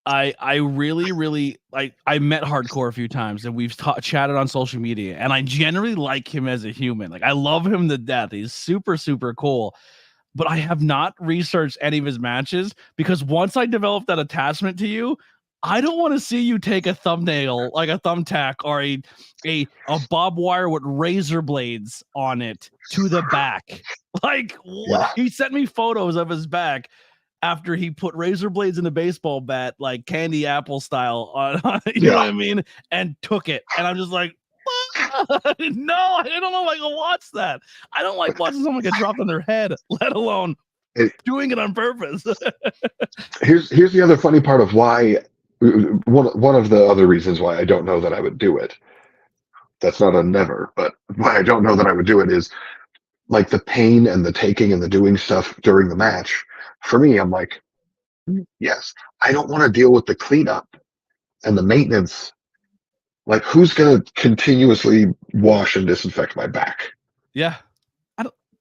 I really I met Hardcore a few times, and we've chatted on social media, and I generally like him as a human. Like, I love him to death. He's super cool. But I have not researched any of his matches, because once I develop that attachment to you, I don't want to see you take a thumbnail, like a thumbtack or a barbed wire with razor blades on it to the back. Like, he sent me photos of his back after he put razor blades in a baseball bat, like candy apple style on you know what I mean? And took it. And I'm just like, no, I don't know if I can watch that. I don't like watching someone get dropped on their head, let alone doing it on purpose. Here's the other funny part of why. One of the other reasons why I don't know that I would do it. That's not a never, but why I don't know that I would do it is like the pain and the taking and the doing stuff during the match. For me, I'm like, yes, I don't want to deal with the cleanup and the maintenance. Like, who's going to continuously wash and disinfect my back? Yeah.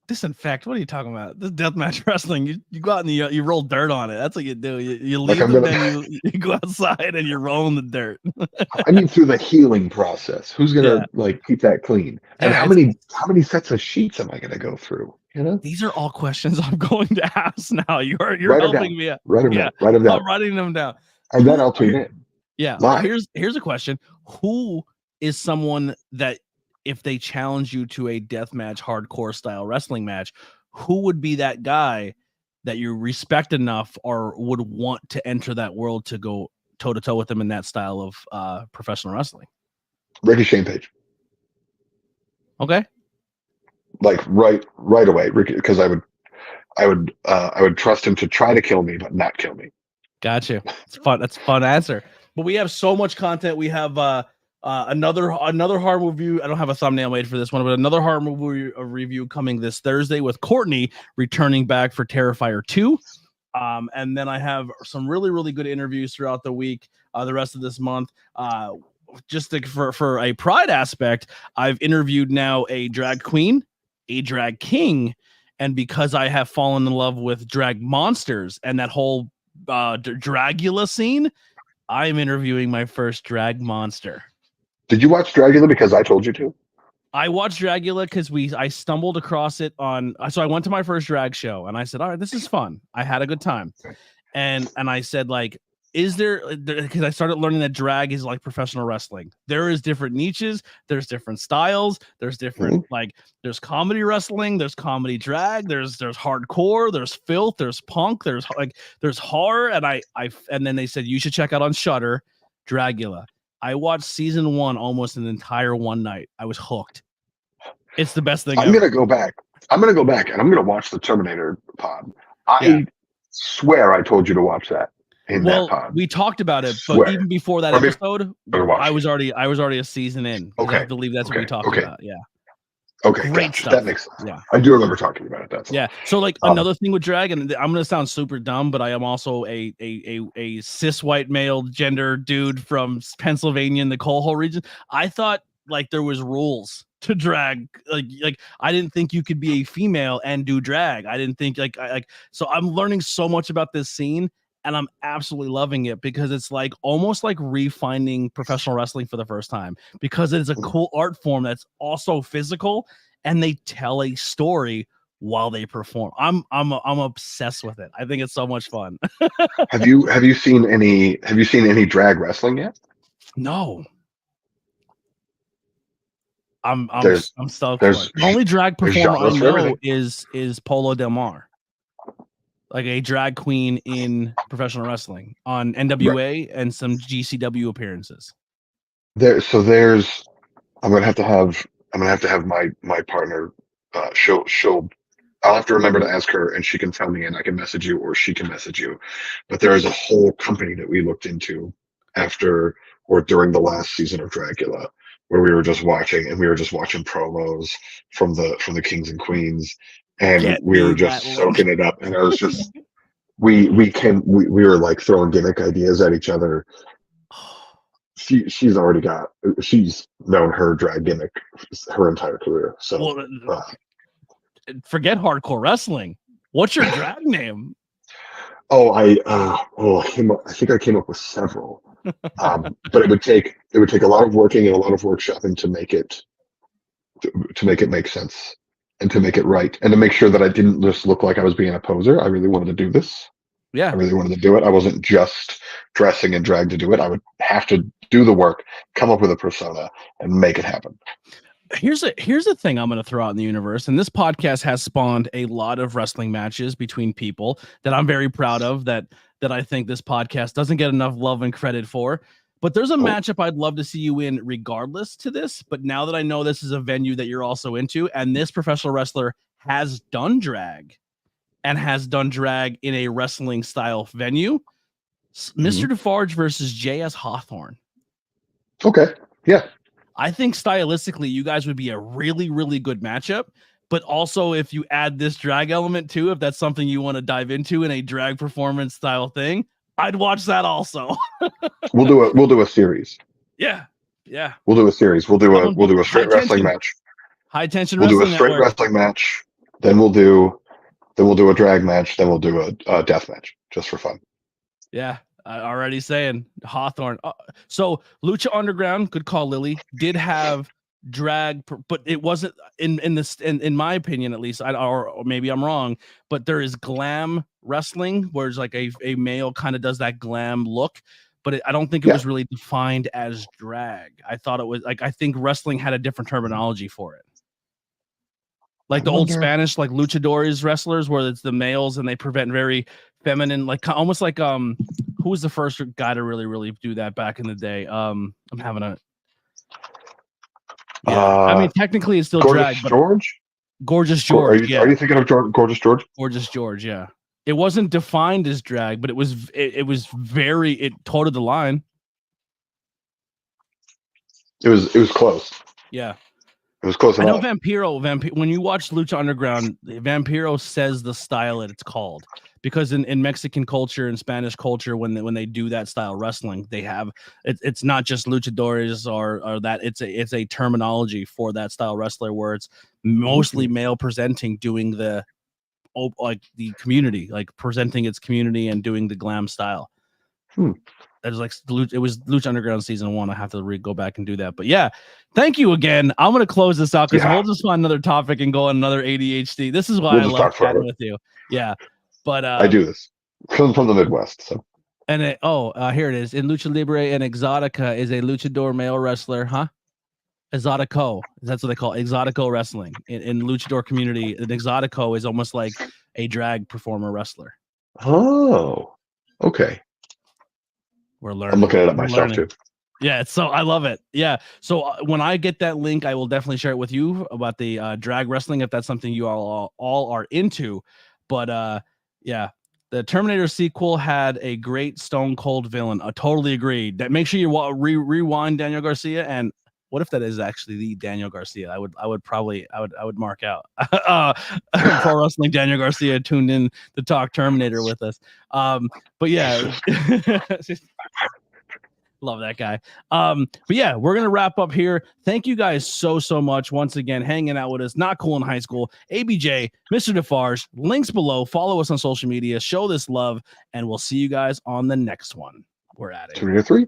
Disinfect? What are you talking about? This deathmatch wrestling. You go out and you roll dirt on it. That's what you do. You leave them, then you go outside and you're rolling the dirt. I mean, through the healing process. Who's gonna keep that clean? And how many sets of sheets am I gonna go through? You know, these are all questions I'm going to ask now. You're helping me out. Write them down. I'm writing them down. And then I'll tune in. Yeah. Here's a question. Who is someone that, if they challenge you to a deathmatch hardcore style wrestling match, who would be that guy that you respect enough or would want to enter that world to go toe to toe with them in that style of professional wrestling? Ricky Shane Page. Okay. Like right away, Ricky, because I would trust him to try to kill me, but not kill me. Gotcha. It's fun. That's a fun answer. But we have so much content. We have another horror movie. I don't have a thumbnail made for this one, but another horror movie review coming this Thursday with Courtney returning back for Terrifier 2. And then I have some really good interviews throughout the week, the rest of this month. just for a pride aspect, I've interviewed now a drag queen, a drag king, and because I have fallen in love with drag monsters and that whole Dragula scene, I'm interviewing my first drag monster. Did you watch Dragula because I told you to? I watched Dragula because I stumbled across it on. So I went to my first drag show and I said, all right, this is fun. I had a good time. And I said, like, is there, because I started learning that drag is like professional wrestling. There is different niches, there's different styles, there's different like there's comedy wrestling, there's comedy drag, there's hardcore, there's filth, there's punk, there's horror. And then they said you should check out on Shudder Dragula. I watched season 1 almost an entire one night. I was hooked. It's the best thing. I'm gonna go back and I'm gonna watch the Terminator pod. I swear I told you to watch that. That pod. We talked about it, but even before that episode, I was already a season in. Okay, I believe that's what we talked about. Yeah. Okay, great stuff. That makes sense. Yeah, I do remember talking about it. That's yeah. So like another thing with drag, and I'm gonna sound super dumb, but I am also a cis white male gender dude from Pennsylvania in the coal hole region. I thought like there was rules to drag. Like I didn't think you could be a female and do drag. I didn't think so. I'm learning so much about this scene. And I'm absolutely loving it because it's like almost like refinding professional wrestling for the first time because it's a cool art form that's also physical and they tell a story while they perform. I'm obsessed with it. I think it's so much fun. Have you seen any drag wrestling yet? No. I'm stoked. The only drag performer I know is Polo Del Mar. Like a drag queen in professional wrestling on NWA and some GCW appearances. I'm gonna have to have my partner. I'll have to remember to ask her, and she can tell me, and I can message you, or she can message you. But there is a whole company that we looked into after or during the last season of Dragula, where we were just watching promos from the kings and queens. And we were just soaking it up, and I was just we were like throwing gimmick ideas at each other. She's known her drag gimmick her entire career. So forget hardcore wrestling. What's your drag name? I think I came up with several, but it would take a lot of working and a lot of workshopping to make it make sense. And to make it right, and to make sure that I didn't just look like I was being a poser. I really wanted to do this. Yeah, I really wanted to do it. I wasn't just dressing in drag to do it. I would have to do the work, come up with a persona, and make it happen. Here's a thing I'm going to throw out in the universe, and this podcast has spawned a lot of wrestling matches between people that I'm very proud of. That I think this podcast doesn't get enough love and credit for. But there's a matchup I'd love to see you in regardless to this. But now that I know this is a venue that you're also into, and this professional wrestler has done drag and has done drag in a wrestling style venue, Mr. Defarge versus J.S. Hawthorne. Okay. Yeah. I think stylistically, you guys would be a really, really good matchup. But also, if you add this drag element too, if that's something you want to dive into in a drag performance style thing, I'd watch that also. We'll do a series. Yeah. We'll do a series. We'll do a straight wrestling match. High tension wrestling. We'll do a straight network. Wrestling match. Then we'll do a drag match. Then we'll do a death match just for fun. Yeah. Already saying Hawthorne. So Lucha Underground, good call, Lily, did have drag, but it wasn't in my opinion, at least, or maybe I'm wrong, but there is glam wrestling where it's like a male kind of does that glam look, but I don't think it was really defined as drag. I thought it was like, I think wrestling had a different terminology for it. Like the old Spanish, like luchadores wrestlers, where it's the males and they prevent very feminine, like almost like who was the first guy to really do that back in the day? I'm having a I mean, technically it's still Gorgeous drag, George. Gorgeous George. Are you thinking of Gorgeous George? Gorgeous George. Yeah, it wasn't defined as drag, but it was very, it toted the line. It was close. Yeah. It was close I know enough. Vampiro. When you watch Lucha Underground, Vampiro says the style that it's called, because in Mexican culture and Spanish culture, when they do that style wrestling, they have it's not just luchadores or that it's a terminology for that style wrestler where it's mostly male presenting, doing the community, like presenting its community and doing the glam style. There's like it was Lucha Underground season 1. I have to go back and do that. But yeah, thank you again. I'm gonna close this out because we'll just find another topic and go on another ADHD. This is why I love chatting with you. Yeah, but I do this. Come from the Midwest, so. And here it is. In Lucha Libre and Exotica is a luchador male wrestler, huh? Exotico. That's what they call it. Exotico wrestling. In luchador community, an exotico is almost like a drag performer wrestler. Oh, okay. We're learning. I'm looking it up myself too. Yeah, so I love it. Yeah, so when I get that link, I will definitely share it with you about the drag wrestling if that's something you all are into. But yeah, the Terminator sequel had a great Stone Cold villain. I totally agree. That make sure you rewind Daniel Garcia. And what if that is actually the Daniel Garcia? I would mark out Pro Wrestling Daniel Garcia tuned in to talk Terminator with us. But yeah. Love that guy. But yeah, we're gonna wrap up here. Thank you guys so much once again hanging out with us. Not Cool in High School, ABJ, Mr. Defarge. Links below. Follow us on social media. Show this love, and we'll see you guys on the next one. We're at it. Terminator 3.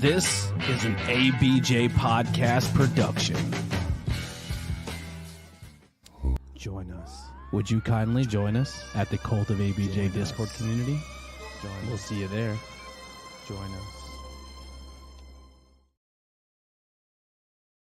This is an ABJ podcast production. Join us. Would you kindly join us at the Cult of ABJ Discord community? We'll see you there. Join us.